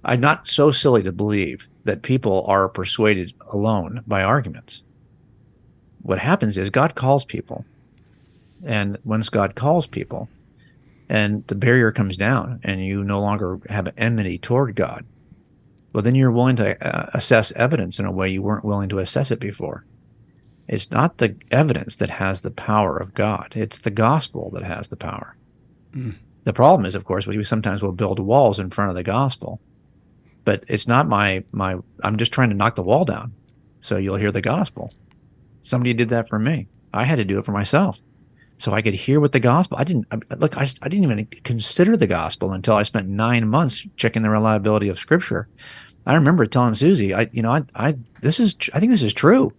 S9: I'm not so silly to believe that people are persuaded alone by arguments. What happens is God calls people. And once God calls people and the barrier comes down and you no longer have an enmity toward God, well, then you're willing to assess evidence in a way you weren't willing to assess it before. It's not the evidence that has the power of God. It's the gospel that has the power. The problem is, of course, we sometimes will build walls in front of the gospel, but it's not I'm just trying to knock the wall down so you'll hear the gospel. Somebody did that for me. I had to do it for myself so I could hear what the gospel. I didn't even consider the gospel until I spent 9 months checking the reliability of Scripture. I remember telling Susie, I think this is true.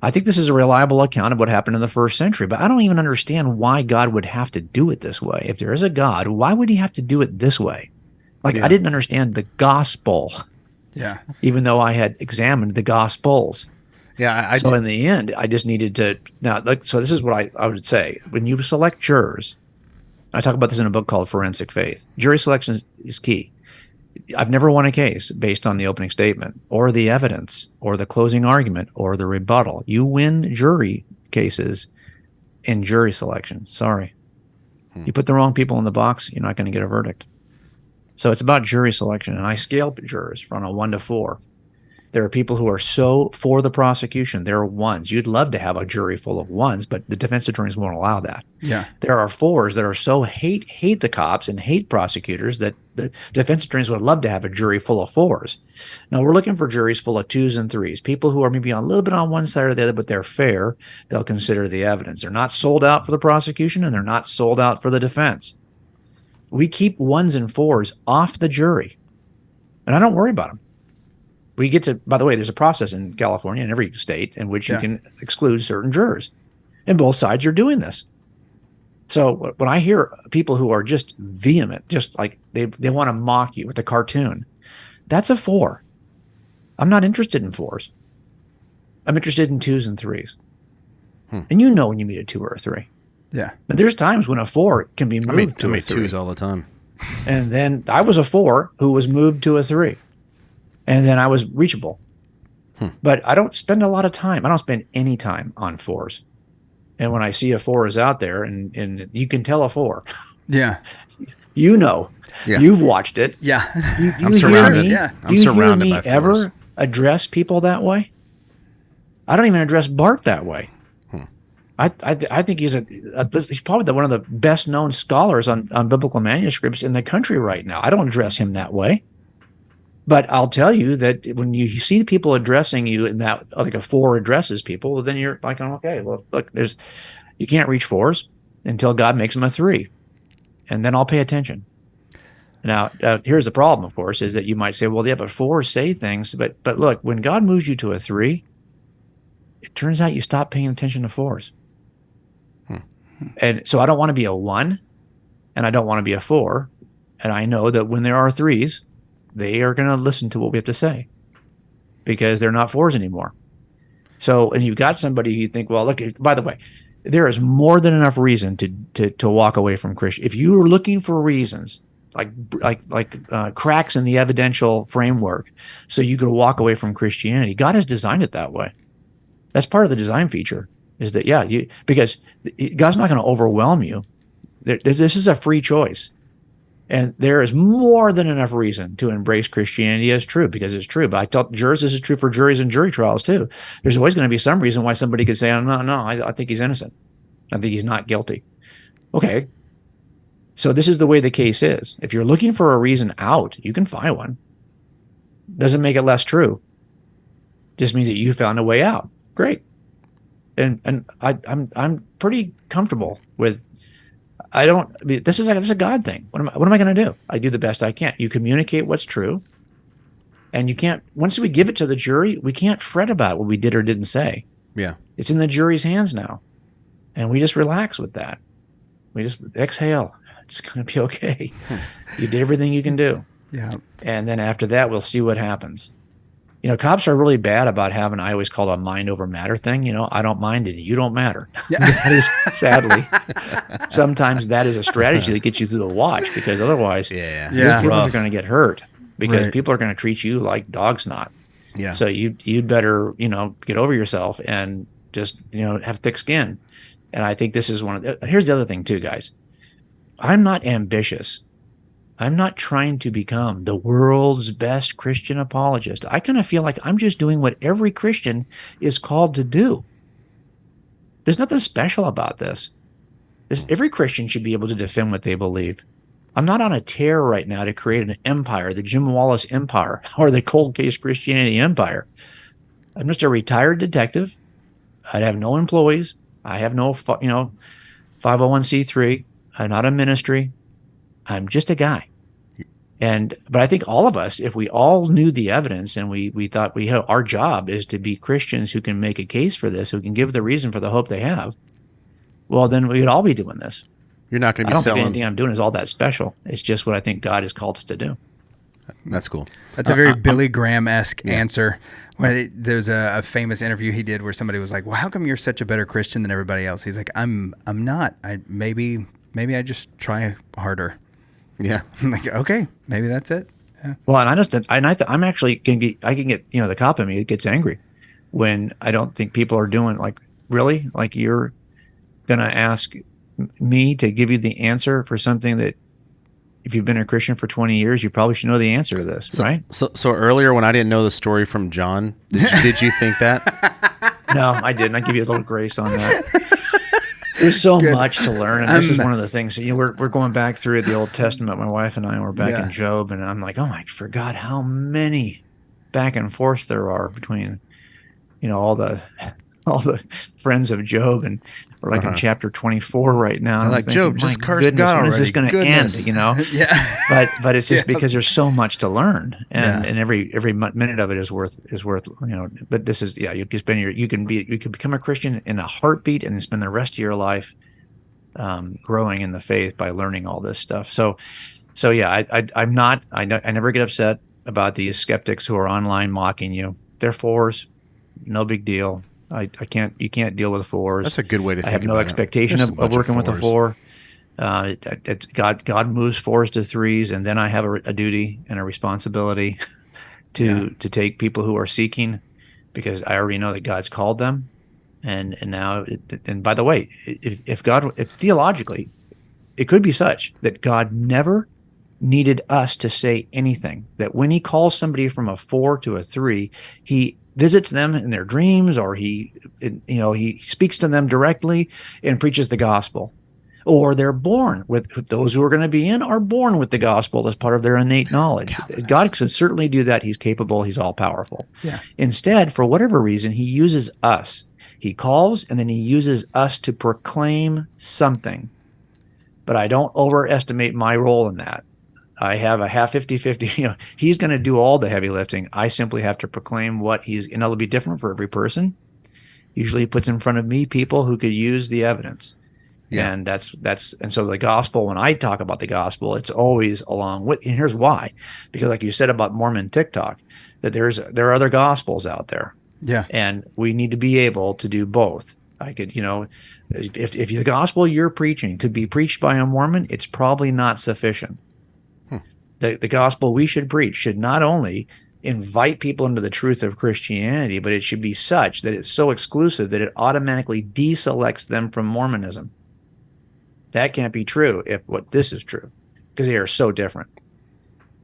S9: I think this is a reliable account of what happened in the first century, but I don't even understand why God would have to do it this way. If there is a God, why would he have to do it this way? I didn't understand the gospel. Yeah. Even though I had examined the gospels.
S8: Yeah.
S9: So in the end, I just needed to so this is what I would say. When you select jurors, I talk about this in a book called Forensic Faith. Jury selection is key. I've never won a case based on the opening statement or the evidence or the closing argument or the rebuttal. You win jury cases in jury selection. Sorry. You put the wrong people in the box, you're not going to get a verdict. So it's about jury selection. And I scale jurors from a 1 to 4. There are people who are so for the prosecution. There are 1s. You'd love to have a jury full of 1s, but the defense attorneys won't allow that. Yeah. There are 4s that are so hate the cops and hate prosecutors that the defense attorneys would love to have a jury full of 4s. Now, we're looking for juries full of 2s and 3s, people who are maybe a little bit on one side or the other, but they're fair. They'll consider the evidence. They're not sold out for the prosecution, and they're not sold out for the defense. We keep 1s and 4s off the jury, and I don't worry about them. We get to, by the way, there's a process in California and every state in which you can exclude certain jurors. And both sides are doing this. So when I hear people who are just vehement, just like they want to mock you with a cartoon, that's a 4. I'm not interested in 4s. I'm interested in 2s and 3s. And you know when you meet a 2 or a 3. Yeah. But there's times when a 4 can be moved to a 3.
S8: 2s all the time.
S9: And then I was a 4 who was moved to a 3. And then I was reachable. But I don't spend a lot of time. I don't spend any time on 4s. And when I see a 4 is out there, and you can tell a 4. Yeah. You know. Yeah. You've watched it. Yeah. I'm
S8: surrounded.
S9: I'm surrounded by 4s. Ever address people that way? I don't even address Bart that way. I think he's probably one of the best known scholars on biblical manuscripts in the country right now. I don't address him that way. But I'll tell you that when you see people addressing you in that, like a 4 addresses people, well, then you're like, okay, well, look, you can't reach 4s until God makes them a 3. And then I'll pay attention. Now, here's the problem, of course, is that you might say, well, yeah, but 4s say things. But look, when God moves you to a 3, it turns out you stop paying attention to 4s. And so I don't want to be a 1, and I don't want to be a 4. And I know that when there are 3s, they are going to listen to what we have to say because they're not 4s anymore. So, and you've got somebody you think, well, look, by the way, there is more than enough reason to walk away from Christian. If you are looking for reasons like cracks in the evidential framework, so you can walk away from Christianity, God has designed it that way. That's part of the design feature is that, because God's not going to overwhelm you. This is a free choice. And there is more than enough reason to embrace Christianity as true because it's true. But I tell jurors this is true for juries and jury trials too. There's always going to be some reason why somebody could say, no, I think he's innocent. I think he's not guilty. Okay. So this is the way the case is. If you're looking for a reason out, you can find one. Doesn't make it less true. Just means that you found a way out. Great. And I'm pretty comfortable with. This is a God thing. What am I going to do? I do the best I can. You communicate what's true, and you can't. Once we give it to the jury, we can't fret about what we did or didn't say.
S8: Yeah,
S9: it's in the jury's hands now, and we just relax with that. We just exhale. It's going to be okay. You did everything you can do.
S7: Yeah,
S9: and then after that, we'll see what happens. Cops are really bad about having, I always call it a mind over matter thing. I don't mind it. You don't matter. Yeah. That is, sadly, sometimes that is a strategy that gets you through the watch because otherwise people are going to get hurt because people are going to treat you like dog snot.
S8: Yeah.
S9: So you'd better, get over yourself and just, have thick skin. And I think this is here's the other thing too, guys. I'm not ambitious. I'm not trying to become the world's best Christian apologist. I kind of feel like I'm just doing what every Christian is called to do. There's nothing special about this. Every Christian should be able to defend what they believe. I'm not on a tear right now to create an empire, the Jim Wallace empire or the cold case Christianity empire. I'm just a retired detective. I have no employees. I have no, 501c3. I'm not a ministry. I'm just a guy. But I think all of us, if we all knew the evidence and we thought our job is to be Christians who can make a case for this, who can give the reason for the hope they have, well, then we'd all be doing this.
S8: You're not going to be
S9: I don't
S8: selling.
S9: think anything I'm doing is all that special. It's just what I think God has called us to do.
S8: That's cool.
S7: That's a very Billy Graham-esque answer. There's a famous interview he did where somebody was like, well, how come you're such a better Christian than everybody else? He's like, I'm not. Maybe I just try harder.
S8: Yeah.
S7: I'm like, okay, maybe that's it. Yeah.
S9: Well, and I'm actually I can get, the cop in me gets angry when I don't think people are doing really, like you're going to ask me to give you the answer for something that if you've been a Christian for 20 years, you probably should know the answer to this, right?
S8: So earlier when I didn't know the story from John, did you think that?
S9: No, I didn't. I give you a little grace on that. There's so much to learn, and this is one of the things. We're going back through the Old Testament. My wife and I were back in Job, and I'm like, oh my, forgot how many back and forth there are between, all the friends of Job, and we're in chapter 24 right now.
S8: I'm like, thinking, Job, just curse God already.
S9: When is this going to end?
S7: Yeah.
S9: But it's just because there's so much to learn, and every minute of it is worth. But this is you can spend you can become a Christian in a heartbeat and spend the rest of your life growing in the faith by learning all this stuff. So yeah, I never get upset about these skeptics who are online mocking you. They're 4s, no big deal. You can't deal with 4s.
S8: That's a good way to think about it.
S9: I have no expectation of working with a 4. God moves 4s to 3s, and then I have a duty and a responsibility to take people who are seeking, because I already know that God's called them. And now, and by the way, if theologically, it could be such that God never needed us to say anything, that when he calls somebody from a 4 to a 3, visits them in their dreams, or he speaks to them directly and preaches the gospel. Or they're born with, those who are going to be in are born with the gospel as part of their innate knowledge. God can certainly do that. He's capable. He's all powerful.
S7: Yeah.
S9: Instead, for whatever reason, he uses us. He calls, and then he uses us to proclaim something. But I don't overestimate my role in that. I have a half 50-50. He's going to do all the heavy lifting. I simply have to proclaim what and it'll be different for every person. Usually he puts in front of me people who could use the evidence. Yeah. And and so the gospel, when I talk about the gospel, it's always along with, and here's why, because like you said about Mormon TikTok, that there are other gospels out there.
S7: Yeah.
S9: And we need to be able to do both. I could, if the gospel you're preaching could be preached by a Mormon, it's probably not sufficient. The gospel we should preach should not only invite people into the truth of Christianity, but it should be such that it's so exclusive that it automatically deselects them from Mormonism. That can't be true if what this is true, because they are so different.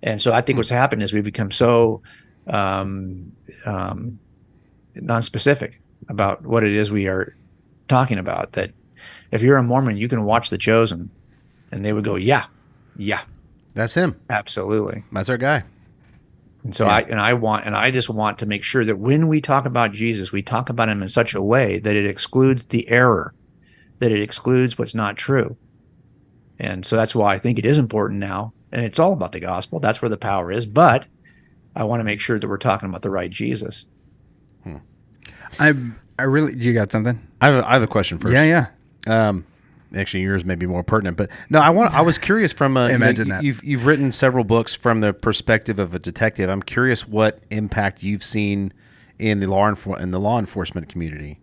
S9: And so I think what's happened is we've become so nonspecific about what it is we are talking about, that if you're a Mormon, you can watch The Chosen and they would go, yeah,
S8: That's him.
S9: absolutely.
S8: That's our guy.
S9: And so I just want to make sure that when we talk about Jesus, we talk about him in such a way that it excludes the error, that it excludes what's not true. And so that's why I think it is important now. And it's all about the gospel. That's where the power is. But I want to make sure that we're talking about the right Jesus.
S7: I really, you got something?
S8: I have a question first.
S7: Yeah.
S8: Actually, yours may be more pertinent, but no, I was curious from
S7: Imagine that.
S8: You've written several books from the perspective of a detective. I'm curious what impact you've seen in the law enforcement community.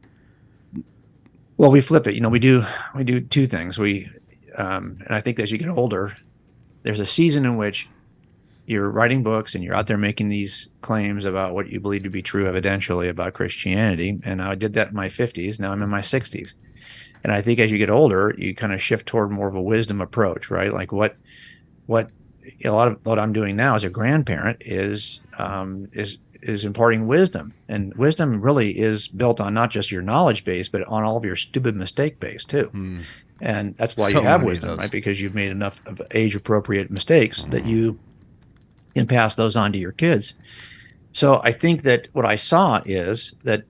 S9: Well, we flip it. We do two things. And I think as you get older, there's a season in which you're writing books and you're out there making these claims about what you believe to be true evidentially about Christianity. And I did that in my 50s. Now I'm in my 60s. And I think as you get older, you kind of shift toward more of a wisdom approach, right? Like what a lot of what I'm doing now as a grandparent is imparting wisdom. And wisdom really is built on not just your knowledge base, but on all of your stupid mistake base too. And that's why you have wisdom, right? Because you've made enough of age-appropriate mistakes that you can pass those on to your kids. So I think that what I saw is that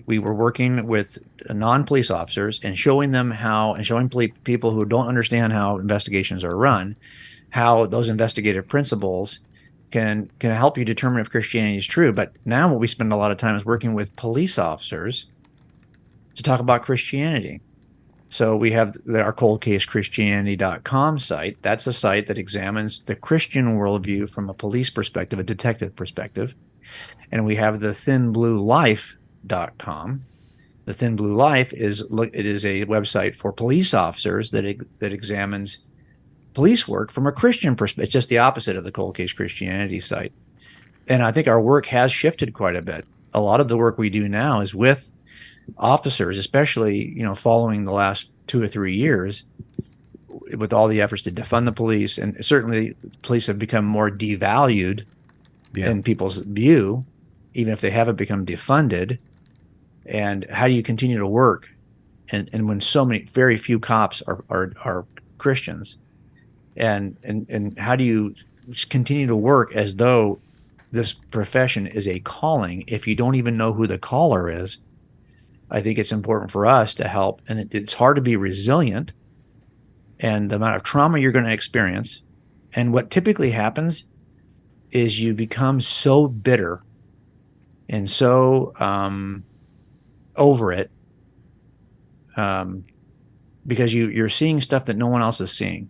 S9: we were working with non-police officers and showing them how, and showing people who don't understand how investigations are run, how those investigative principles can help you determine if Christianity is true. But now what we spend a lot of time is working with police officers to talk about Christianity. So we have our coldcasechristianity.com site. That's a site that examines the Christian worldview from a police perspective, a detective perspective. And we have the thinbluelife.com. The Thin Blue Life is a website for police officers that examines police work from a Christian perspective. It's just the opposite of the Cold Case Christianity site. And I think our work has shifted quite a bit. A lot of the work we do now is with officers, especially, following the last 2 or 3 years, with all the efforts to defund the police. And certainly police have become more devalued in people's view, even if they haven't become defunded. And how do you continue to work? And when very few cops are Christians, and how do you continue to work as though this profession is a calling if you don't even know who the caller is? I think it's important for us to help, and it's hard to be resilient, and the amount of trauma you're going to experience. And what typically happens is you become so bitter and so over it, because you're seeing stuff that no one else is seeing.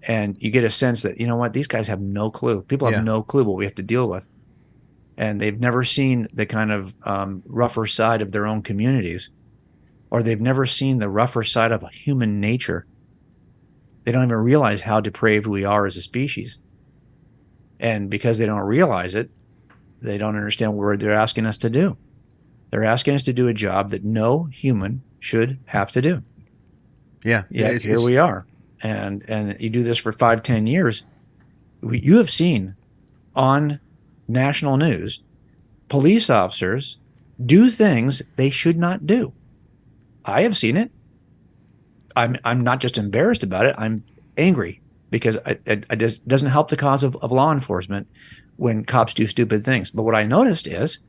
S9: And you get a sense that, these guys have no clue. People have no clue what we have to deal with. And they've never seen the kind of rougher side of their own communities, or they've never seen the rougher side of human nature. They don't even realize how depraved we are as a species. And because they don't realize it, they don't understand what they're asking us to do. They're asking us to do a job that no human should have to do.
S8: Yeah.
S9: Here we are. And you do this for 5-10 years. You have seen on national news police officers do things they should not do. I have seen it. I'm not just embarrassed about it. I'm angry because it just doesn't help the cause of law enforcement when cops do stupid things. But what I noticed is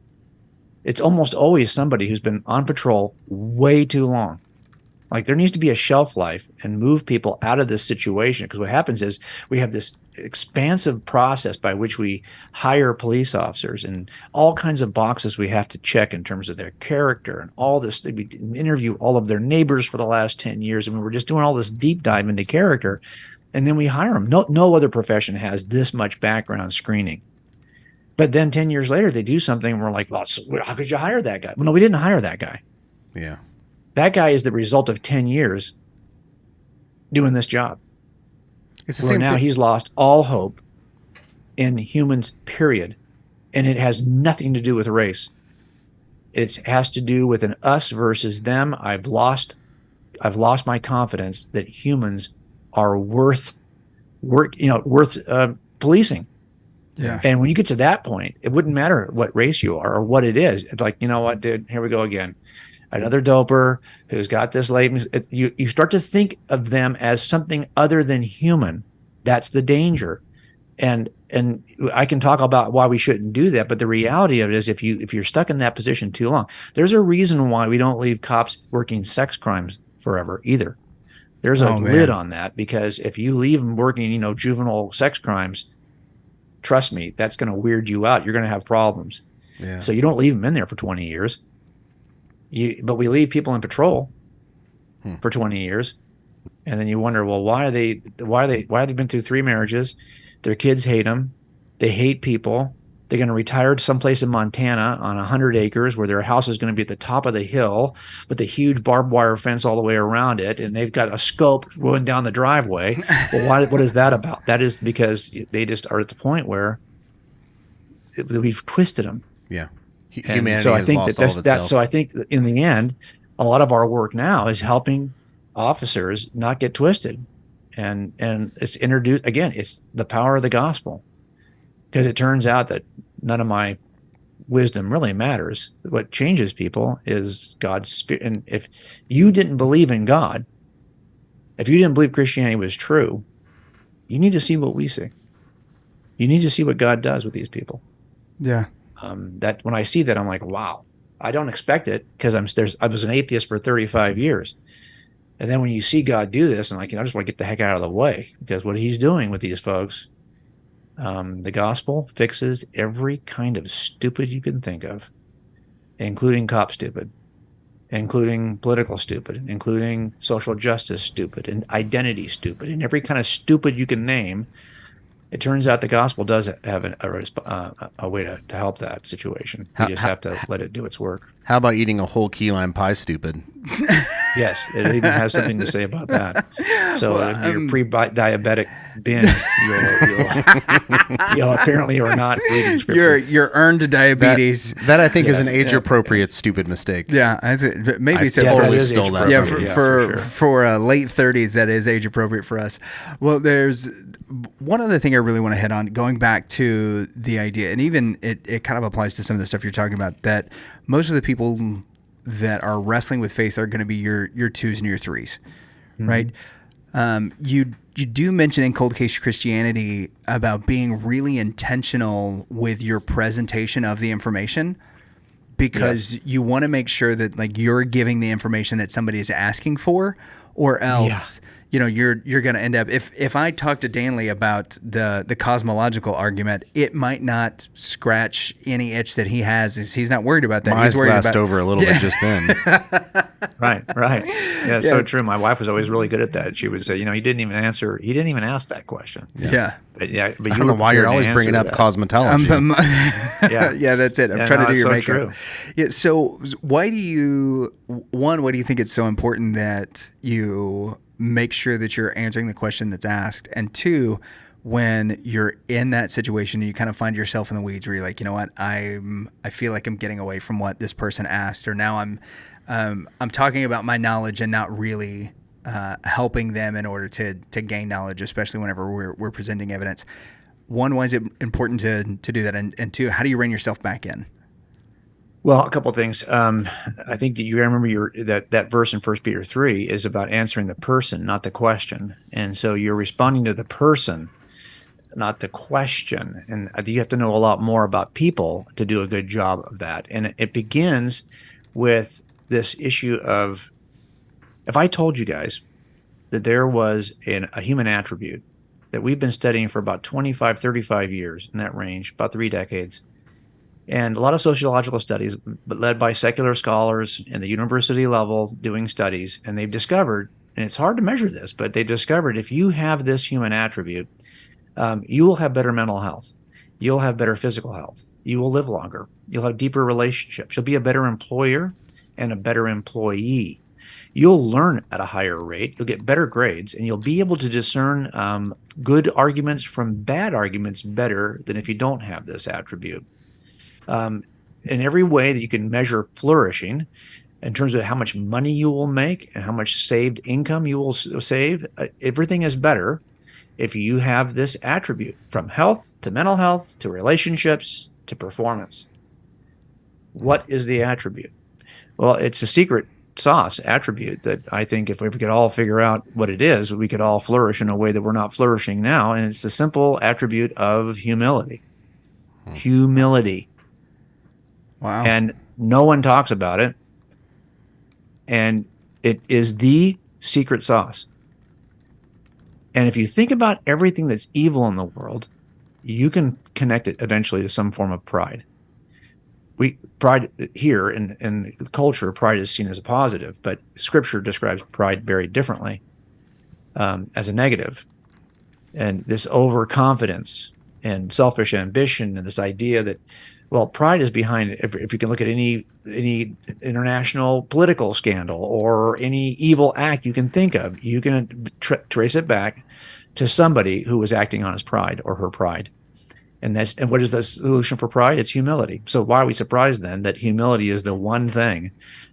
S9: it's almost always somebody who's been on patrol way too long. Like there needs to be a shelf life and move people out of this situation, because what happens is we have this expansive process by which we hire police officers and all kinds of boxes we have to check in terms of their character and all this. We interview all of their neighbors for the last 10 years. I mean, we're just doing all this deep dive into character, and then we hire them. No other profession has this much background screening. But then 10 years later, they do something and we're like, well, how could you hire that guy? Well, no, we didn't hire that guy.
S8: Yeah.
S9: That guy is the result of 10 years doing this job.
S8: It's the same
S9: now
S8: thing.
S9: He's lost all hope in humans, period. And it has nothing to do with race. It has to do with an us versus them. I've lost my confidence that humans are worth policing.
S7: Yeah.
S9: And when you get to that point, it wouldn't matter what race you are or what it is. It's like, you know what, dude, here we go again. Another doper who's got this latent. You start to think of them as something other than human. That's the danger. And I can talk about why we shouldn't do that, but the reality of it is if you're stuck in that position too long, there's a reason why we don't leave cops working sex crimes forever either. There's a lid on that, because if you leave them working, juvenile sex crimes, trust me, that's going to weird you out. You're going to have problems.
S8: Yeah.
S9: So you don't leave them in there for 20 years. But we leave people in patrol for 20 years, and then you wonder, well, why have they been through 3 marriages? Their kids hate them. They hate people. They're going to retire to someplace in Montana on 100 acres where their house is going to be at the top of the hill with a huge barbed wire fence all the way around it, and they've got a scope going down the driveway. Well, what is that about? That is because they just are at the point where we've twisted them.
S8: Yeah.
S9: And so I think so I think that in the end, a lot of our work now is helping officers not get twisted, and it's introduced again. It's the power of the gospel, because it turns out that none of my wisdom really matters. What changes people is God's spirit. And if you didn't believe in God, if you didn't believe Christianity was true, you need to see what we see. You need to see what God does with these people.
S7: Yeah.
S9: That when I see that, I'm like, wow, I don't expect it, because I was an atheist for 35 years. And then when you see God do this, and I just want to get the heck out of the way, because what he's doing with these folks, the gospel fixes every kind of stupid you can think of, including cop stupid, including political stupid, including social justice stupid, and identity stupid, and every kind of stupid you can name. It turns out the gospel does have a way to help that situation. You just have to let it do its work.
S8: How about eating a whole key lime pie stupid?
S9: Yes, it even has something to say about that. So your pre-diabetic binge, you'll apparently are not reading scripture.
S7: Your earned diabetes.
S8: That I think is an age-appropriate stupid mistake.
S7: Yeah, I think maybe
S8: I
S7: so.
S8: totally stole that.
S7: Yeah,
S8: from you.
S7: for late 30s, that is age appropriate for us. Well, there's one other thing I really want to hit on, going back to the idea, and even it kind of applies to some of the stuff you're talking about, that most of the people that are wrestling with faith are going to be your 2s and your 3s, right? You do mention in Cold Case Christianity about being really intentional with your presentation of the information, because you want to make sure that like you're giving the information that somebody is asking for, or else you're going to end up, if I talk to Danley about the cosmological argument, it might not scratch any itch that he has. He's not worried about that.
S8: My eyes glassed over a little bit just then.
S9: Right. Yeah, it's so true. My wife was always really good at that. She would say, he didn't even ask that question.
S7: Yeah.
S9: But
S8: I don't know why you're always bringing up cosmetology.
S7: Yeah, that's it. I'm trying to do your makeup.
S9: True.
S7: Yeah. So why do you think it's so important that you make sure that you're answering the question that's asked? And 2, when you're in that situation and you kind of find yourself in the weeds where you're like, you know what, I feel like I'm getting away from what this person asked, or now I'm talking about my knowledge and not really helping them in order to gain knowledge, especially whenever we're presenting evidence. One, why is it important to do that? And 2, how do you rein yourself back in?
S9: Well, a couple of things. I think that you remember that verse in 1 Peter 3 is about answering the person, not the question. And so you're responding to the person, not the question. And I think you have to know a lot more about people to do a good job of that. And it begins with this issue of, if I told you guys that there was a human attribute that we've been studying for about 25, 35 years, in that range, about 3 decades, and a lot of sociological studies, but led by secular scholars in the university level doing studies, and they've discovered, and it's hard to measure this, but they discovered if you have this human attribute, you will have better mental health. You'll have better physical health. You will live longer. You'll have deeper relationships. You'll be a better employer and a better employee. You'll learn at a higher rate. You'll get better grades, and you'll be able to discern good arguments from bad arguments better than if you don't have this attribute. In every way that you can measure flourishing, in terms of how much money you will make and how much saved income you will save, everything is better if you have this attribute, from health to mental health to relationships to performance. What is the attribute? Well, it's a secret sauce attribute that I think if we could all figure out what it is, we could all flourish in a way that we're not flourishing now. And it's the simple attribute of humility. Humility.
S7: Wow.
S9: And no one talks about it. And it is the secret sauce. And if you think about everything that's evil in the world, you can connect it eventually to some form of pride. Pride here in culture, pride is seen as a positive, but Scripture describes pride very differently, as a negative. And this overconfidence and selfish ambition, and this idea that, well, pride is behind it. If you can look at any international political scandal or any evil act you can think of, you can trace it back to somebody who was acting on his pride or her pride. And what is the solution for pride? It's humility. So why are we surprised then that humility is the one thing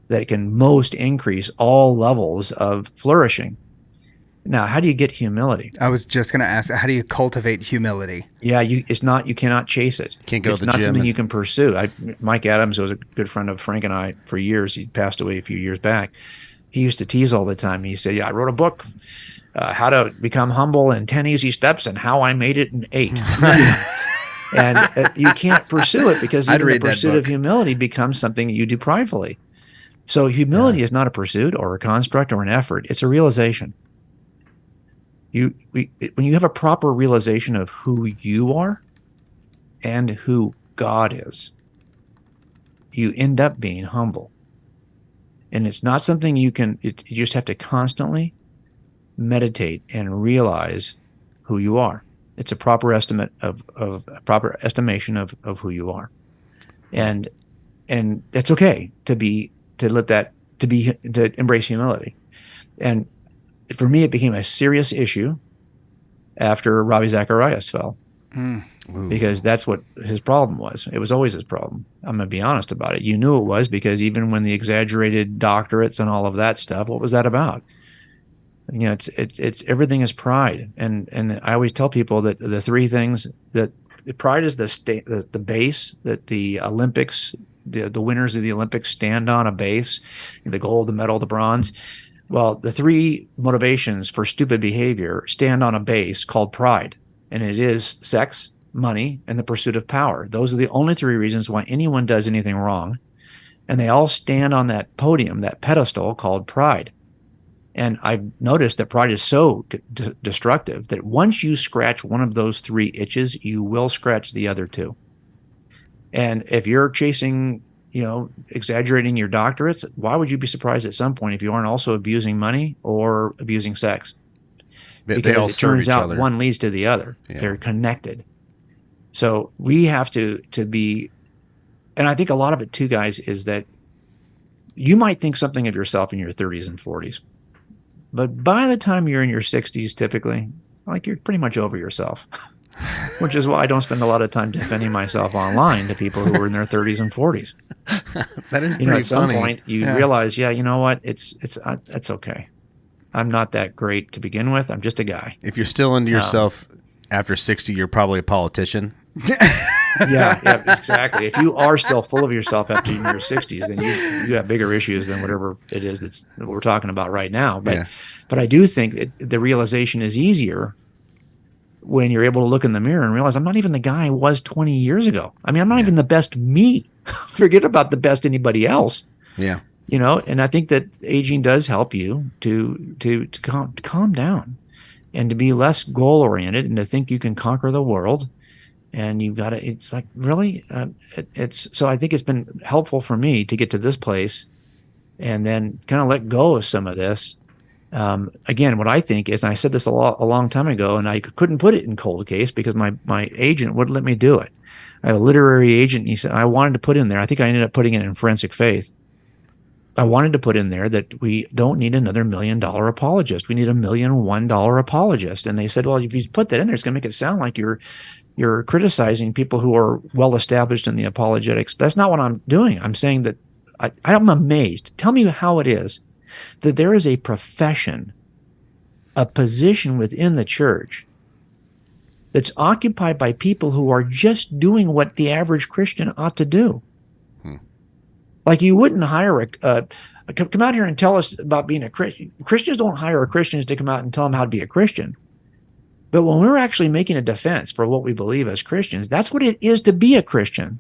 S9: that can most increase all levels of flourishing? Now, how do you get humility?
S7: I was just going to ask, how do you cultivate humility?
S9: Yeah, you cannot chase it.
S8: Can't go to
S9: It's
S8: the
S9: not
S8: gym
S9: something
S8: and-
S9: you can pursue. Mike Adams was a good friend of Frank and I for years. He passed away a few years back. He used to tease all the time. He said, "Yeah, I wrote a book, How to Become Humble in 10 Easy Steps and How I Made It in 8." And you can't pursue it because even the pursuit of humility becomes something you do pridefully. So humility is not a pursuit or a construct or an effort. It's a realization. When you have a proper realization of who you are and who God is, you end up being humble. And it's not something you just have to constantly meditate and realize who you are. It's a proper estimate of a proper estimation of who you are. And it's okay to embrace humility. And for me, it became a serious issue after Ravi Zacharias fell, because that's what his problem was. It was always his problem. I'm going to be honest about it. You knew it was, because even when the exaggerated doctorates and all of that stuff, what was that about? You know, it's everything is pride. And I always tell people that the three things that pride is the base that the Olympics, the winners of the Olympics stand on, a base, the gold, the medal, the bronze. Well, the three motivations for stupid behavior stand on a base called pride, and it is sex, money, and the pursuit of power. Those are the only three reasons why anyone does anything wrong, and they all stand on that podium, that pedestal called pride. And I've noticed that pride is so destructive that once you scratch one of those three itches, you will scratch the other two. And if you're chasing, exaggerating your doctorates, why would you be surprised at some point if you aren't also abusing money or abusing sex? Because
S8: they all
S9: it
S8: serve
S9: turns
S8: each
S9: out
S8: other.
S9: one leads to the other.
S8: Yeah.
S9: They're connected. So we have to be, and I think a lot of it too, guys, is that you might think something of yourself in your 30s and 40s. But by the time you're in your 60s, typically, you're pretty much over yourself, which is why I don't spend a lot of time defending myself online to people who are in their 30s and 40s.
S8: That is pretty
S9: at some
S8: funny.
S9: point, you realize, you know what? It's okay. I'm not that great to begin with. I'm just a guy.
S8: If you're still into yourself after 60, you're probably a politician.
S9: Yeah, exactly. If you are still full of yourself after you're in your 60s, then you have bigger issues than whatever it is that we're talking about right now. But I do think the realization is easier when you're able to look in the mirror and realize I'm not even the guy I was 20 years ago. I mean, I'm not even the best me. Forget about the best anybody else.
S8: Yeah.
S9: And I think that aging does help you to calm down and to be less goal oriented and to think you can conquer the world. And you've got to, it's like, really, so I think it's been helpful for me to get to this place and then kind of let go of some of this. Again, what I think is, and I said this a long time ago, and I couldn't put it in cold case because my agent wouldn't let me do it. I have a literary agent, and he said, I wanted to put in there, I think I ended up putting it in Forensic Faith. I wanted to put in there that we don't need another $1 million apologist. We need $1 million $1 apologist. And they said, well, if you put that in there, it's going to make it sound like you're criticizing people who are well established in the apologetics. That's not what I'm doing. I'm saying that I'm amazed. Tell me how it is that there is a profession, a position within the church that's occupied by people who are just doing what the average Christian ought to do. Like, you wouldn't hire come out here and tell us about being a Christian. Christians don't hire Christians to come out and tell them how to be a Christian. But when we're actually making a defense for what we believe as Christians, that's what it is to be a Christian.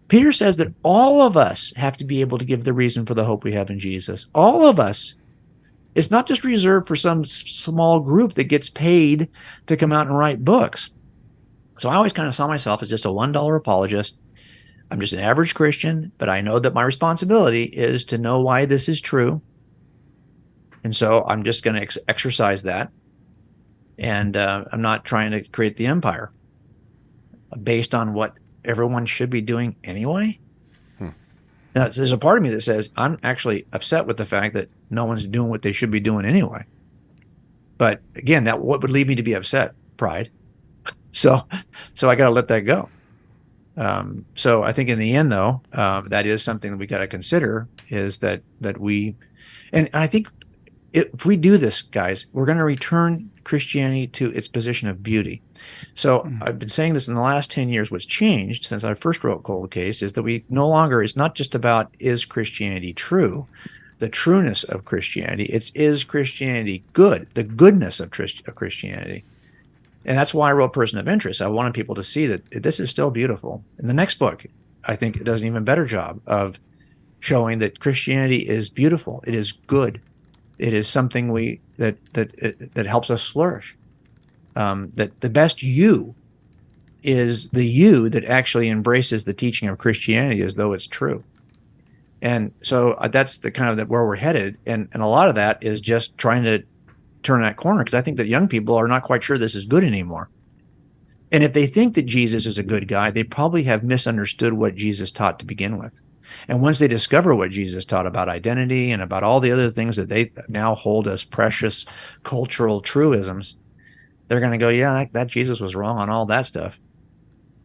S9: Peter says that all of us have to be able to give the reason for the hope we have in Jesus. All of us. It's not just reserved for some small group that gets paid to come out and write books. So I always kind of saw myself as just a $1 apologist. I'm just an average Christian, but I know that my responsibility is to know why this is true. And so I'm just going to exercise that. And I'm not trying to create the empire based on what everyone should be doing anyway. Now, there's a part of me that says I'm actually upset with the fact that no one's doing what they should be doing anyway. But again, what would lead me to be upset? Pride. So I got to let that go. So I think in the end, though, that is something that we got to consider, is that we, and I think if we do this, guys, we're going to return Christianity to its position of beauty. So I've been saying this in the last 10 years. What's changed since I first wrote Cold Case is that we no longer, it's not just about, is Christianity true? The trueness of Christianity. It's, is Christianity good? The goodness of Christianity. And that's why I wrote Person of Interest. I wanted people to see that this is still beautiful. In the next book, I think it does an even better job of showing that Christianity is beautiful. It is good. It is something that helps us flourish. That the best you is the you that actually embraces the teaching of Christianity as though it's true. And so that's the kind of where we're headed. And a lot of that is just trying to turn that corner, because I think that young people are not quite sure this is good anymore. And if they think that Jesus is a good guy, they probably have misunderstood what Jesus taught to begin with. And once they discover what Jesus taught about identity and about all the other things that they now hold as precious cultural truisms, they're going to go, yeah, that Jesus was wrong on all that stuff.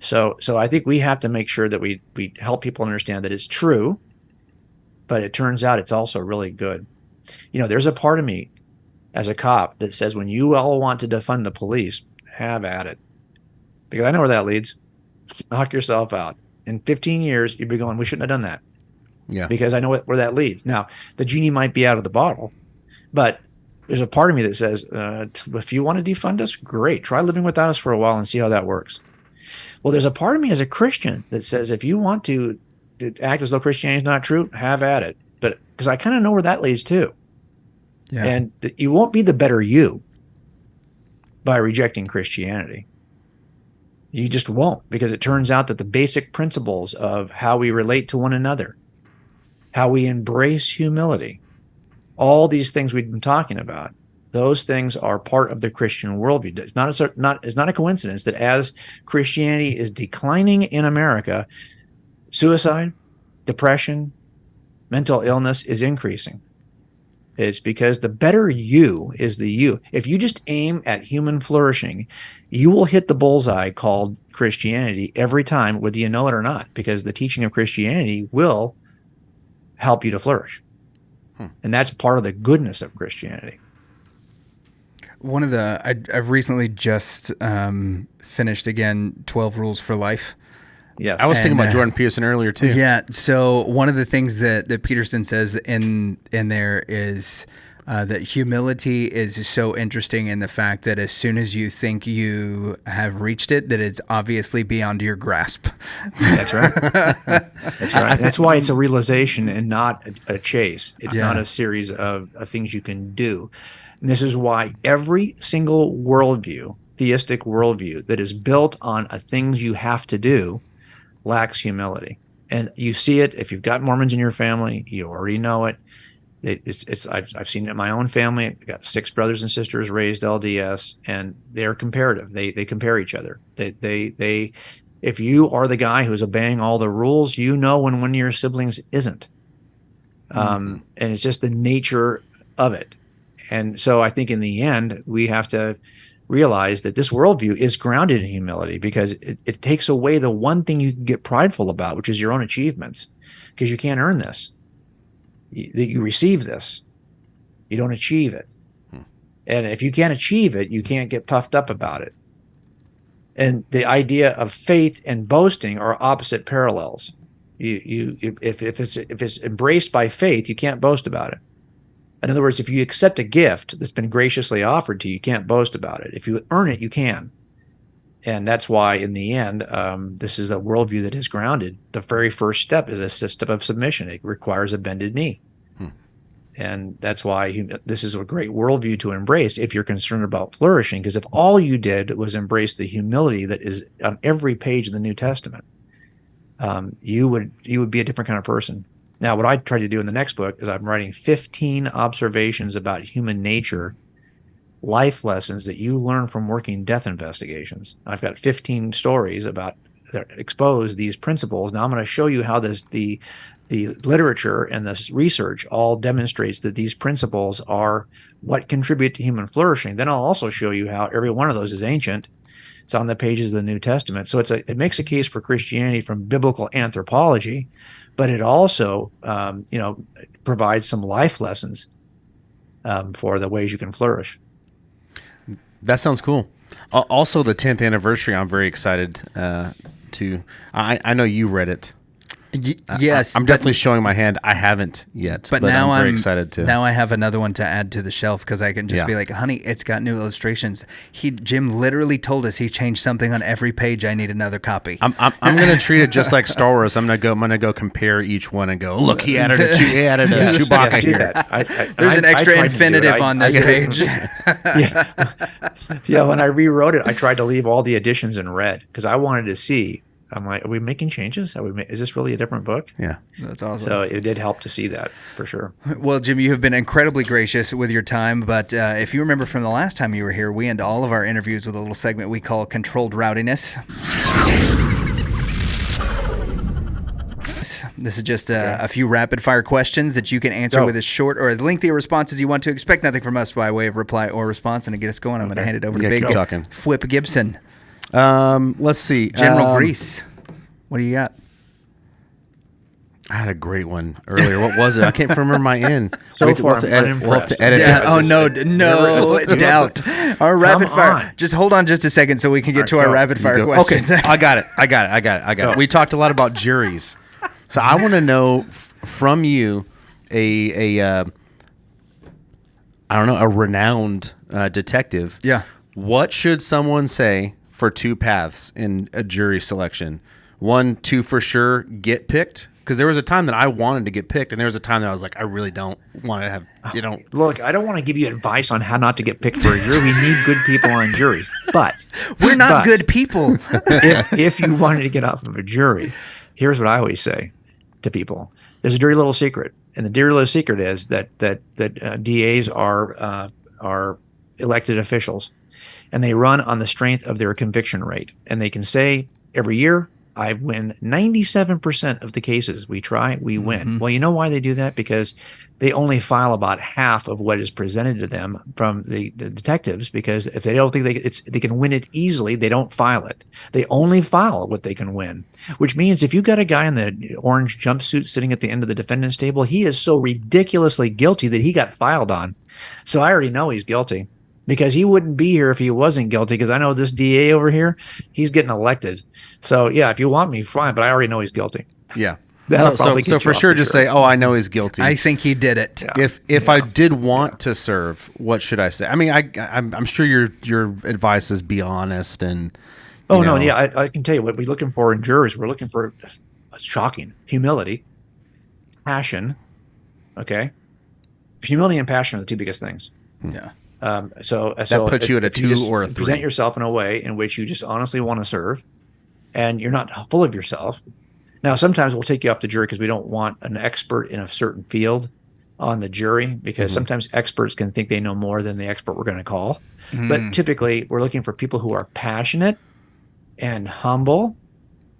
S9: So I think we have to make sure that we help people understand that it's true, but it turns out it's also really good. There's a part of me as a cop that says, when you all want to defund the police, have at it. Because I know where that leads. Knock yourself out. In 15 years, you'd be going, we shouldn't have done that.
S8: Yeah.
S9: Because I know where that leads. Now, the genie might be out of the bottle, but there's a part of me that says, if you want to defund us, great. Try living without us for a while and see how that works. Well, there's a part of me as a Christian that says, if you want to act as though Christianity is not true, have at it. But because I kind of know where that leads too. Yeah. And you won't be the better you by rejecting Christianity. You just won't, because it turns out that the basic principles of how we relate to one another, how we embrace humility, all these things we've been talking about, those things are part of the Christian worldview. It's not a coincidence that as Christianity is declining in America, suicide, depression, mental illness is increasing. It's because the better you is the you. If you just aim at human flourishing, you will hit the bullseye called Christianity every time, whether you know it or not, because the teaching of Christianity will help you to flourish. And that's part of the goodness of Christianity.
S7: One of I've recently just finished again 12 Rules for Life.
S9: Yes.
S8: I was thinking about Jordan Peterson earlier too.
S7: Yeah. So one of the things that Peterson says in there is that humility is so interesting in the fact that as soon as you think you have reached it, that it's obviously beyond your grasp.
S9: That's right. That's right. That's why it's a realization and not a chase. It's not a series of things you can do. And this is why every single worldview, theistic worldview, that is built on things you have to do lacks humility. And you see it if you've got Mormons in your family, you already know it. I've seen it in my own family. I've got 6 brothers and sisters raised LDS, and they're comparative. They compare each other. They if you are the guy who's obeying all the rules, you know when one of your siblings isn't. And it's just the nature of it. And so I think in the end, we have to realize that this worldview is grounded in humility, because it takes away the one thing you can get prideful about, which is your own achievements, because you can't earn this. You receive this. You don't achieve it. And if you can't achieve it, you can't get puffed up about it. And the idea of faith and boasting are opposite parallels. If it's embraced by faith, you can't boast about it. In other words, if you accept a gift that's been graciously offered to you, you can't boast about it. If you earn it, you can. And that's why, in the end, this is a worldview that is grounded. The very first step is a system of submission. It requires a bended knee. And that's why this is a great worldview to embrace if you're concerned about flourishing, because if all you did was embrace the humility that is on every page of the New Testament, you would be a different kind of person. Now, what I try to do in the next book is I'm writing 15 observations about human nature, life lessons that you learn from working death investigations. I've got 15 stories that expose these principles. Now I'm going to show you how the literature and this research all demonstrates that these principles are what contribute to human flourishing. Then I'll also show you how every one of those is ancient. It's on the pages of the New Testament. So it makes a case for Christianity from biblical anthropology, but it also provides some life lessons for the ways you can flourish.
S8: That sounds cool. Also, the 10th anniversary, I'm very excited to. I know you read it.
S7: Yes,
S8: I'm definitely showing my hand. I haven't yet, but now I'm very excited to.
S7: Now I have another one to add to the shelf, because I can just be like, honey, it's got new illustrations. Jim literally told us he changed something on every page. I need another copy.
S8: I'm going to treat it just like Star Wars. I'm going to go compare each one and go, look, he added a Chewbacca here.
S7: There's an extra infinitive on this page.
S9: Yeah, when I rewrote it, I tried to leave all the additions in red because I wanted to see. I'm like, are we making changes? Is this really a different book?
S8: Yeah.
S7: That's awesome.
S9: So it did help to see that, for sure.
S7: Well, Jim, you have been incredibly gracious with your time, but if you remember from the last time you were here, we end all of our interviews with a little segment we call Controlled Rowdiness. This is just a few rapid-fire questions that you can answer with as short or as lengthy a response as you want to. Expect nothing from us by way of reply or response, and to get us going, I'm going to hand it over to Big Whip Gibson.
S8: Let's see.
S7: General Grease. What do you got?
S8: I had a great one earlier. What was it? I can't remember my end.
S9: We'll have to edit.
S7: Yeah, oh, no doubt. Our rapid fire. Just hold on just a second so we can get to our rapid fire questions.
S8: Okay, I got it. We talked a lot about juries. So I want to know from you a renowned detective.
S7: Yeah.
S8: What should someone say for 2 paths in a jury selection? 1, to for sure get picked, because there was a time that I wanted to get picked, and there was a time that I was like, I really don't want to have.
S9: Look, I don't want to give you advice on how not to get picked for a jury. We need good people on juries, but
S7: we're not good people.
S9: if you wanted to get off of a jury, here's what I always say to people: there's a dirty little secret, and the dirty little secret is that DAs are elected officials. And they run on the strength of their conviction rate. And they can say, every year, I win 97% of the cases we try, we win. Mm-hmm. Well, you know why they do that? Because they only file about half of what is presented to them from the detectives, because if they don't think they can win it easily, they don't file it. They only file what they can win, which means if you've got a guy in the orange jumpsuit sitting at the end of the defendant's table, he is so ridiculously guilty that he got filed on. So I already know he's guilty. because he wouldn't be here if he wasn't guilty. Because I know this DA over here, he's getting elected. So yeah, if you want me, fine, but I already know he's guilty.
S8: Yeah.
S9: That'll
S8: So
S9: probably get you
S8: for
S9: off
S8: sure,
S9: the
S8: just
S9: jury.
S8: say, "Oh, I know he's guilty."
S7: I think he did it.
S9: Yeah.
S8: If I did want to serve, what should I say? I mean, I'm sure your advice is be honest and.
S9: Oh no, yeah, I can tell you what we're looking for in jurors. We're looking for shocking humility, passion. Okay, humility and passion are the two biggest things.
S7: Yeah.
S9: So
S8: puts you at a
S9: if
S8: 2
S9: just
S8: or a 3.
S9: Present yourself in a way in which you just honestly want to serve, and you're not full of yourself. Now, sometimes we'll take you off the jury because we don't want an expert in a certain field on the jury, because sometimes experts can think they know more than the expert we're going to call. But typically, we're looking for people who are passionate and humble,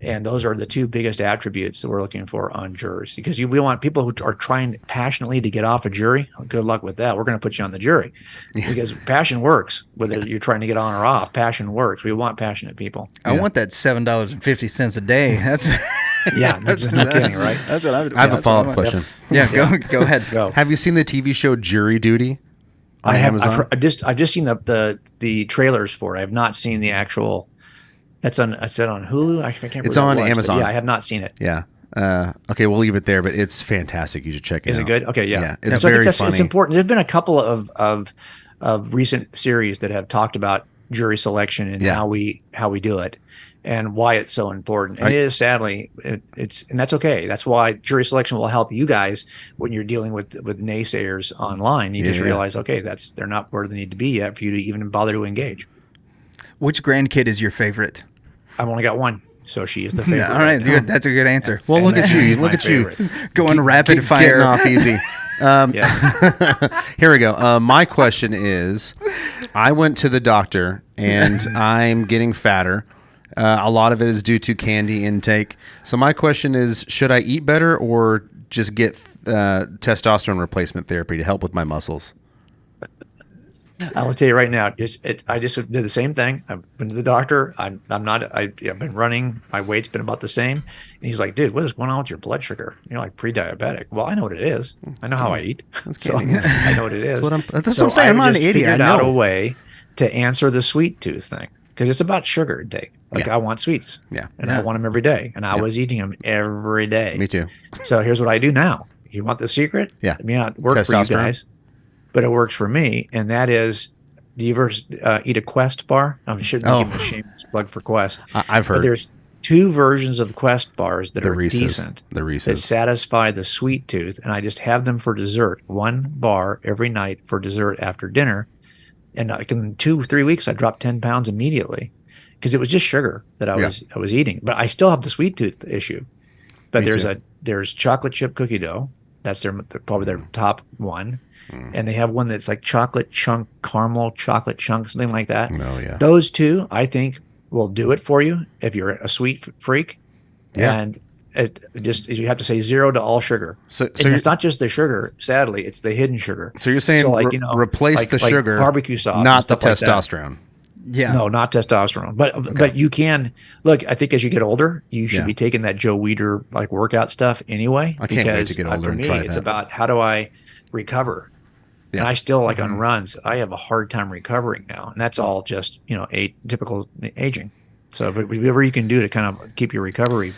S9: and those are the two biggest attributes that we're looking for on jurors. Because we want people who are trying passionately to get off a jury. Good luck with that. We're going to put you on the jury because passion works. Whether you're trying to get on or off, passion works. We want passionate people.
S7: I want that $7.50 a day. That's
S9: Yeah, no kidding, right?
S7: That's what
S8: I have a follow-up question.
S7: Yeah, go ahead.
S9: Go.
S8: Have you seen the TV show Jury Duty on Amazon?
S9: I've just seen the trailers for it. I have not seen the actual. It's on Hulu. I can't remember.
S8: It's
S9: what
S8: on
S9: it was,
S8: Amazon.
S9: Yeah, I have not seen it.
S8: Yeah. Okay, we'll leave it there, but it's fantastic. You should check it out.
S9: Is it good? Okay, yeah.
S8: It's
S9: So I think
S8: very
S9: it's
S8: funny.
S9: important. There's been a couple of recent series that have talked about jury selection and how we do it, and why it's so important. And it is, sadly, it's and that's okay. That's why jury selection will help you guys when you're dealing with naysayers online. You just realize, okay, they're not where they need to be yet for you to even bother to engage.
S7: Which grandkid is your favorite?
S9: I've only got one, so she is the favorite.
S7: All right, good. That's a good answer.
S8: Well, look at you. Look
S9: My
S8: at you.
S9: favorite.
S7: Going rapid fire.
S8: Getting off easy.
S9: Yeah.
S8: Here we go. My question is, I went to the doctor and I'm getting fatter. A lot of it is due to candy intake. So my question is, should I eat better or just get testosterone replacement therapy to help with my muscles?
S9: I will tell you right now. I just did the same thing. I've been to the doctor. I've been running. My weight's been about the same. And he's like, "Dude, what is going on with your blood sugar? You're like pre-diabetic." Well, I know what it is. I know how I eat. So I know what it is.
S8: That's what I'm saying. I'm not an idiot.
S9: Figured
S8: I
S9: out a
S8: know.
S9: way to answer the sweet tooth thing, because it's about sugar intake. Like I want sweets.
S8: Yeah.
S9: And I want them every day. And I was eating them every day.
S8: Me too.
S9: So here's what I do now. You want the secret?
S8: Yeah.
S9: It may not work for you
S8: Testosterone.
S9: guys, but it works for me. And that is, do you ever eat a Quest bar? I shouldn't give a shameless plug for Quest.
S8: I've heard.
S9: But there's two versions of Quest bars that
S8: The
S9: are
S8: Reese's.
S9: decent.
S8: The
S9: That
S8: Reese's.
S9: satisfy the sweet tooth. And I just have them for dessert. One bar every night for dessert after dinner. And like in 2-3 weeks, I dropped 10 pounds immediately, because it was just sugar that I was eating. But I still have the sweet tooth issue. But there's chocolate chip cookie dough. That's probably their top one. And they have one that's like chocolate chunk, caramel chocolate chunk, something like that.
S8: Oh, yeah.
S9: Those two, I think, will do it for you if you're a sweet freak.
S8: Yeah.
S9: And you have to say 0 to all sugar.
S8: So
S9: and it's not just the sugar. Sadly, it's the hidden sugar.
S8: So you're saying replace the sugar,
S9: barbecue sauce,
S8: not the
S9: and stuff like that.
S8: testosterone.
S7: Yeah.
S9: No, not testosterone. But you can look. I think as you get older, you should be taking that Joe Weider like workout stuff anyway.
S8: I can't wait to get older
S9: for
S8: and
S9: me,
S8: try
S9: it's
S8: that.
S9: about how do I recover.
S8: Yeah.
S9: And I still on runs. I have a hard time recovering now, and that's all just typical aging. So, but whatever you can do to kind of keep your recovery,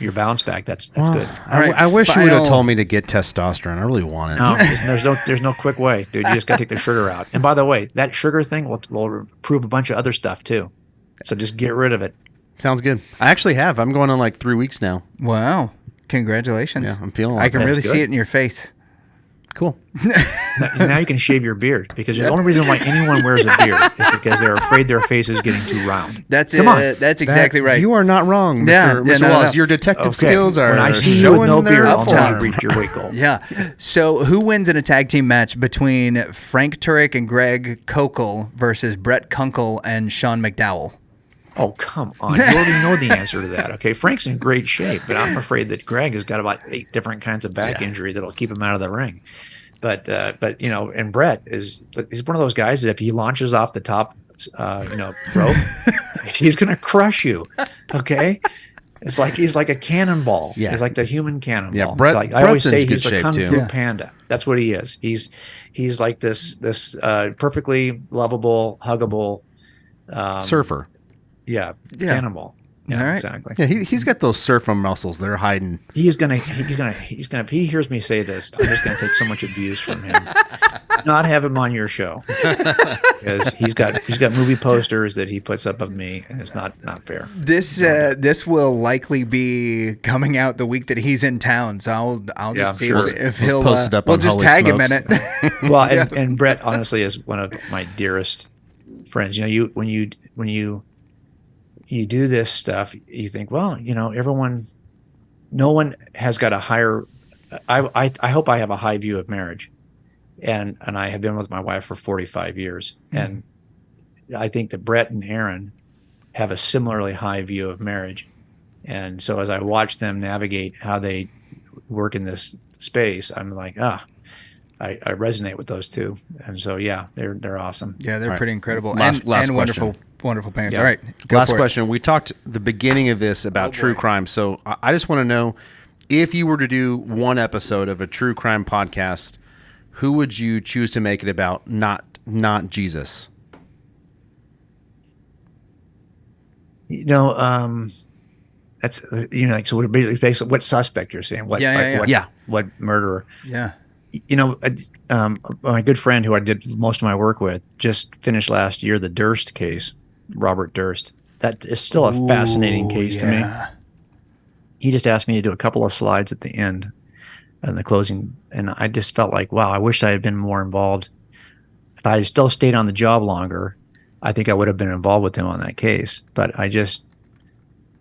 S9: your bounce back, that's good.
S7: All right,
S8: I wish you would have
S7: final-
S8: told me to get testosterone. I really want it.
S9: No, there's no quick way, dude. You just got to take the sugar out. And by the way, that sugar thing will improve a bunch of other stuff too. So just get rid of it.
S8: Sounds good. I actually have. I'm going on like 3 weeks now.
S7: Wow. Congratulations.
S8: Yeah, I'm feeling
S7: I
S8: like
S7: can
S8: that.
S7: really
S9: That's
S7: see
S9: good.
S7: it in your face.
S8: Cool.
S9: Now you can shave your beard, because the only reason why anyone wears a beard is because they're afraid their face is getting too round.
S7: That's
S9: Come on.
S7: That's exactly right.
S8: You are not wrong, Mr.
S7: Yeah,
S8: Mr.
S7: no,
S8: Wallace.
S7: no.
S8: Your detective
S9: Okay.
S8: skills are
S9: When I see you
S8: showing
S9: with no
S8: their
S9: beard, I'll tell you
S8: form.
S9: you reached your weight goal.
S7: Yeah. So who wins in a tag team match between Frank Turek and Greg Kokel versus Brett Kunkel and Sean McDowell?
S9: Oh, come on. You already know the answer to that. Okay. Frank's in great shape, but I'm afraid that Greg has got about 8 different kinds of back injury that'll keep him out of the ring. But and Brett he's one of those guys that if he launches off the top, rope, he's going to crush you. Okay. It's like he's like a cannonball.
S8: Yeah.
S9: He's like the human cannonball.
S8: Yeah, Brett-
S9: like, I always
S8: Brett's in
S9: say
S8: good
S9: he's a
S8: shape,
S9: kung
S8: too.
S9: fu
S7: Yeah.
S9: panda. That's what he is. He's like this perfectly lovable, huggable
S8: Surfer.
S9: Yeah,
S7: Yeah.
S9: cannonball. Yeah,
S7: All right.
S9: exactly.
S8: Yeah, he's got those surfer muscles. They're hiding.
S9: He's gonna. If he hears me say this, I'm just gonna take so much abuse from him. Not have him on your show because he's got movie posters that he puts up of me, and it's not fair.
S7: This will likely be coming out the week that he's in town, so I'll just see
S9: sure.
S7: if
S8: Let's
S7: he'll
S8: post it up
S7: we'll
S8: on
S7: just
S8: Holy
S7: tag him in
S8: Smokes.
S7: it.
S9: Well, and Brett honestly is one of my dearest friends. You know, when you do this stuff, you think, well, you know, no one has got a higher. I hope I have a high view of marriage, and I have been with my wife for 45 years, and I think that Brett and Aaron have a similarly high view of marriage, and so as I watch them navigate how they work in this space, I'm like, I resonate with those two, and so yeah, they're awesome.
S7: Yeah, they're
S8: All right.
S7: pretty incredible
S8: Last
S7: and
S8: question.
S7: wonderful parents.
S9: Yeah.
S7: All right, go
S8: Last
S7: for it.
S8: question. We talked the beginning of this about true crime. So I just want to know, if you were to do one episode of a true crime podcast, who would you choose to make it about? Not Jesus.
S9: You know, that's like, so we're basically what suspect you're saying? What what murderer?
S7: Yeah.
S9: You know, my good friend who I did most of my work with just finished last year the Durst case, Robert Durst. That is still a fascinating case to me. He just asked me to do a couple of slides at the end and the closing, and I just felt like, wow, I wish I had been more involved. If I had still stayed on the job longer, I think I would have been involved with him on that case. But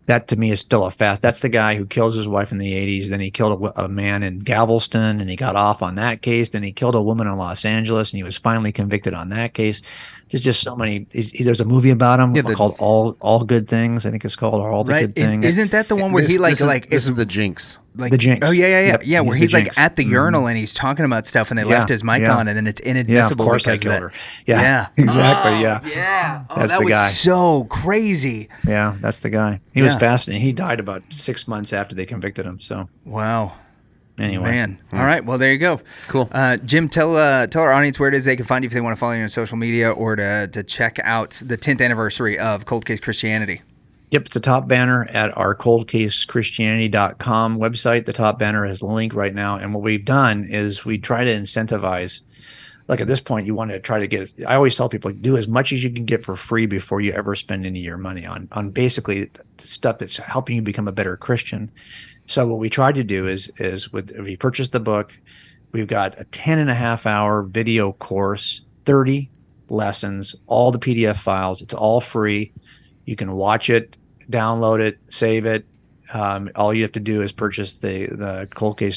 S9: that to me is still that's the guy who kills his wife in the 80s. Then he killed a man in Galveston, and he got off on that case. Then he killed a woman in Los Angeles, and he was finally convicted on that case. There's just so many. There's a movie about him called All Good Things. I think it's called, or All the Good Things.
S7: Isn't that the one where he
S8: this is the Jinx.
S7: like
S9: The Jinx.
S7: Oh yeah,
S9: Yep,
S7: where
S9: he's
S7: he's
S9: the
S7: like
S9: Jinx.
S7: at the urinal and he's talking about stuff, and they left his mic on, and then it's inadmissible
S9: Yeah, of course I
S7: because
S9: killed
S7: of
S9: her.
S7: that.
S9: Yeah, exactly.
S7: Oh, yeah. Oh,
S9: That's
S7: that
S9: the
S7: was
S9: guy.
S7: so crazy.
S9: Yeah, that's the guy. He was
S7: Yeah.
S9: fascinating. He died about 6 months after they convicted him. So
S7: Wow.
S9: anyway,
S7: Man. All right. Well, there you go.
S8: Cool.
S7: Jim, tell our audience where it is they can find you if they want to follow you on social media or to check out the 10th anniversary of Cold Case Christianity.
S9: Yep, it's a top banner at our coldcasechristianity.com website. The top banner has a link right now. And what we've done is we try to incentivize. Like at this point, you want to try to get. I always tell people, do as much as you can get for free before you ever spend any of your money on basically stuff that's helping you become a better Christian. So what we tried to do is if you purchase the book, we've got a 10.5-hour video course, 30 lessons, all the PDF files. It's all free. You can watch it, download it, save it. All you have to do is purchase the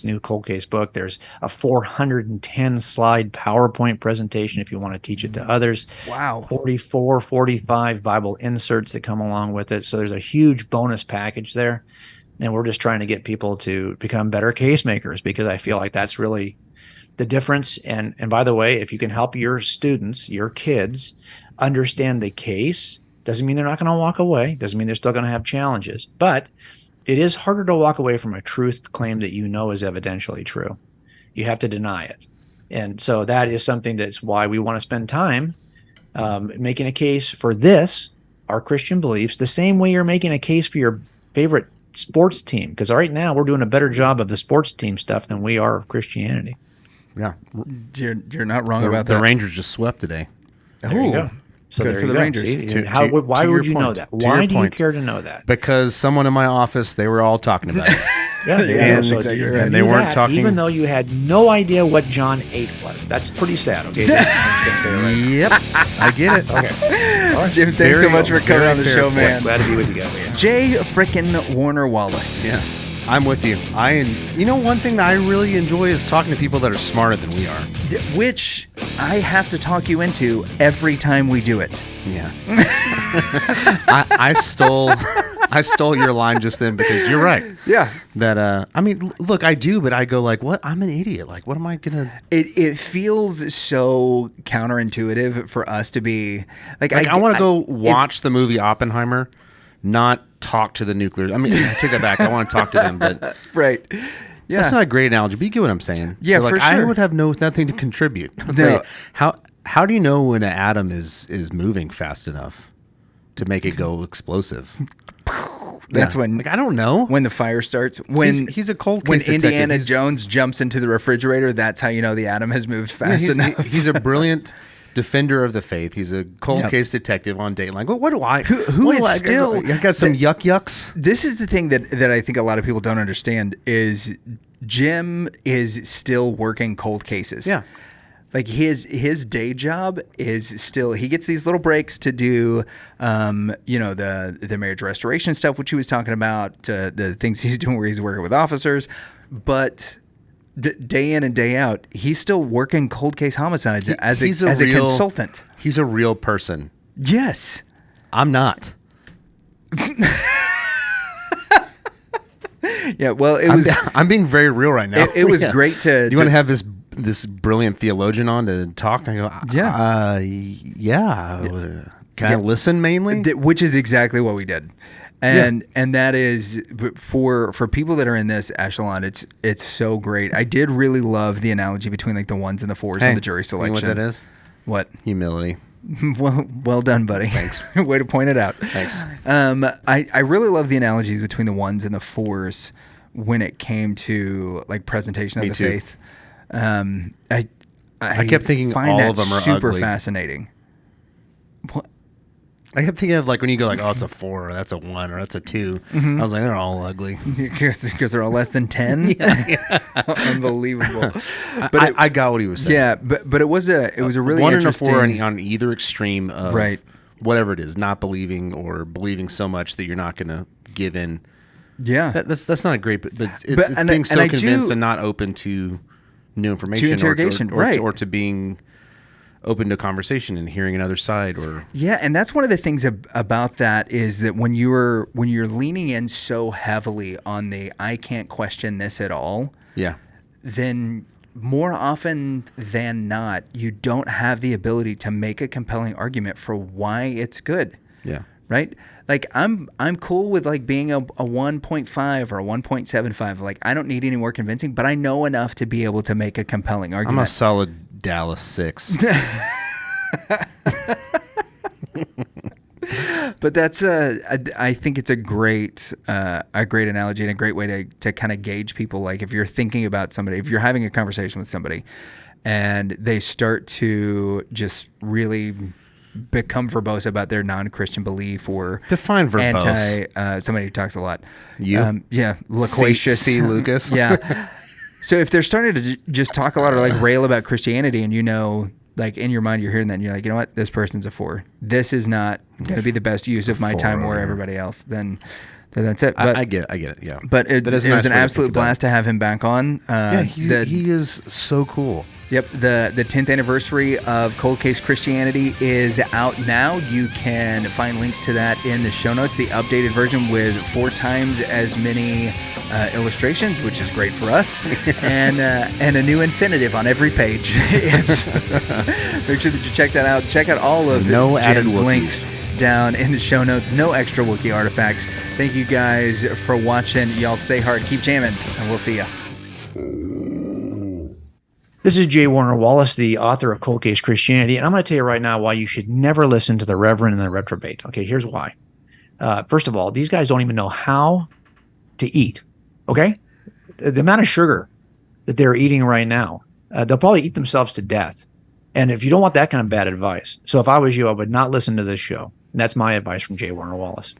S9: new Cold Case book. There's a 410 slide PowerPoint presentation if you want to teach it to others.
S7: Wow.
S9: 45 Bible inserts that come along with it. So there's a huge bonus package there. And we're just trying to get people to become better case makers, because I feel like that's really the difference. And by the way, if you can help your students, your kids, understand the case, doesn't mean they're not going to walk away. Doesn't mean they're still going to have challenges. But it is harder to walk away from a truth claim that you know is evidentially true. You have to deny it. And so that is something that's why we want to spend time making a case for this, our Christian beliefs, the same way you're making a case for your favorite sports team. Because right now we're doing a better job of the sports team stuff than we are of Christianity.
S8: Yeah.
S7: You're not wrong about
S8: The
S7: that.
S8: Rangers just swept today.
S9: There you go. So
S7: Good
S9: there
S7: for
S9: you
S7: the
S9: go.
S7: Rangers.
S9: See?
S8: To
S9: Why
S8: your
S9: would you know
S8: point.
S9: that?
S8: To your
S9: Why do you
S8: point.
S9: care to know that?
S8: Because someone in my office, they were all talking about it.
S9: Yeah, there you go.
S8: And-
S9: So
S8: exactly
S9: you
S8: right.
S9: knew
S8: They weren't
S9: that,
S8: talking-
S9: even though you had no idea what John 8 was. That's pretty sad. Okay, I'm just gonna say it right now.
S8: Yep, I get it.
S9: Okay.
S7: Jim, thanks so
S8: Very-
S7: much for coming
S8: very
S7: on the
S8: fair
S7: show,
S8: point.
S7: man.
S9: Glad to be with you guys again.
S7: J frickin' Warner Wallace.
S8: Yeah, I'm with you. One thing that I really enjoy is talking to people that are smarter than we are.
S7: Which I have to talk you into every time we do it.
S8: Yeah. I stole your line just then because you're right.
S7: Yeah.
S8: That look, I do, but I go like, what? I'm an idiot. Like, what am I gonna?
S7: It feels so counterintuitive for us to be like
S8: I want to go watch the movie Oppenheimer, not talk to the nuclear. I mean, I take that back. I want to talk to them, but
S7: Right. Yeah.
S8: that's not a great analogy. But you get what I'm saying.
S7: Yeah,
S8: so, like,
S7: for sure.
S8: I would have nothing to contribute. I'd
S7: No.
S8: say, how do you know when an atom is moving fast enough to make it go explosive?
S7: That's
S8: Yeah.
S7: when
S8: Like, I don't know.
S7: when the fire starts. When
S8: He's a cold
S7: when
S8: case detective.
S7: Indiana Jones jumps into the refrigerator, that's how you know the atom has moved
S8: Yeah,
S7: fast enough.
S8: he's a brilliant defender of the faith. He's a cold
S7: Yep.
S8: case detective on Dateline. What do I?
S7: Who
S8: what do
S7: is
S8: I-
S7: still-
S8: I got some yucks.
S7: This is the thing that I think a lot of people don't understand is Jim is still working cold cases.
S8: Yeah.
S7: Like his day job is still, he gets these little breaks to do, the marriage restoration stuff, which he was talking about, the things he's doing where he's working with officers, but day in and day out, he's still working cold case homicides as a consultant.
S8: He's a real person.
S7: Yes.
S8: I'm not.
S7: Yeah. Well,
S8: I'm being very real right now.
S7: It was
S8: Yeah.
S7: great to.
S8: You want to have this brilliant theologian on to talk? And I go, yeah. Can I listen mainly?
S7: Which is exactly what we did. And that is for people that are in this echelon, it's so great. I did really love the analogy between like the ones and the fours
S8: Hey,
S7: and the jury selection.
S8: You know what that is?
S7: What?
S8: Humility.
S7: Well done, buddy.
S8: Thanks.
S7: Way to point it out.
S8: Thanks.
S7: I really love the analogies between the ones and the fours when it came to like presentation of
S8: Me
S7: the
S8: too.
S7: faith. I
S8: kept thinking
S7: find
S8: all
S7: that
S8: of them are
S7: super
S8: ugly.
S7: fascinating. What?
S8: I kept thinking of like when you go like, oh, it's a 4 or that's a 1 or that's a 2. I was like, they're all ugly.
S7: Because they're all less than 10. Unbelievable.
S8: But I got what he was saying.
S7: Yeah, but it was a really
S8: 1
S7: interesting.
S8: and a 4 on either extreme of
S7: Right.
S8: whatever it is, not believing or believing so much that you're not going to give in.
S7: Yeah,
S8: That's not a great, but it's
S7: and
S8: being
S7: I
S8: so convinced
S7: do-
S8: and not open to new information,
S7: interrogation,
S8: or
S7: right.
S8: or to being open to conversation and hearing another side. Or
S7: yeah, and that's one of the things about that is that when you're leaning in so heavily on the I can't question this at all,
S8: yeah,
S7: then more often than not, you don't have the ability to make a compelling argument for why it's good.
S8: yeah.
S7: Right? Like I'm cool with like being a 1.5 or a 1.75. Like I don't need any more convincing, but I know enough to be able to make a compelling
S8: I'm
S7: argument.
S8: a solid Dallas 6.
S7: But that's I think it's a great analogy and a great way to kind of gauge people. Like if you're thinking about somebody, if you're having a conversation with somebody and they start to just really become verbose about their non-Christian belief or
S8: Define verbose.
S7: Somebody who talks a lot.
S8: You?
S7: Yeah. Loquacious.
S8: C. Lucas.
S7: Yeah. So if they're starting to just talk a lot or like rail about Christianity and like in your mind you're hearing that and you're like, you know what, this person's a 4. This is not going to be the best use of my time or everybody else. Then that's it. But,
S8: I get it. Yeah.
S7: But it was
S8: nice
S7: an
S8: way to
S7: absolute
S8: think about
S7: blast to have him back on.
S8: Yeah, he is so cool.
S7: Yep, the 10th anniversary of Cold Case Christianity is out now. You can find links to that in the show notes. The updated version with 4 times as many illustrations, which is great for us, and a new infinitive on every page. Make sure that you check that out. Check out all of
S8: No added
S7: Jim's
S8: Wookiees.
S7: links down in the show notes. No extra Wookiee artifacts. Thank you guys for watching. Y'all stay hard, keep jamming, and we'll see ya.
S9: This is J Warner Wallace, the author of Cold Case Christianity, and I'm going to tell you right now why you should never listen to the Reverend and the Reprobate. Okay, here's why. First of all, these guys don't even know how to eat. Okay, the amount of sugar that they're eating right now, they'll probably eat themselves to death. And if you don't want that kind of bad advice, so if I was you, I would not listen to this show. And that's my advice from J Warner Wallace.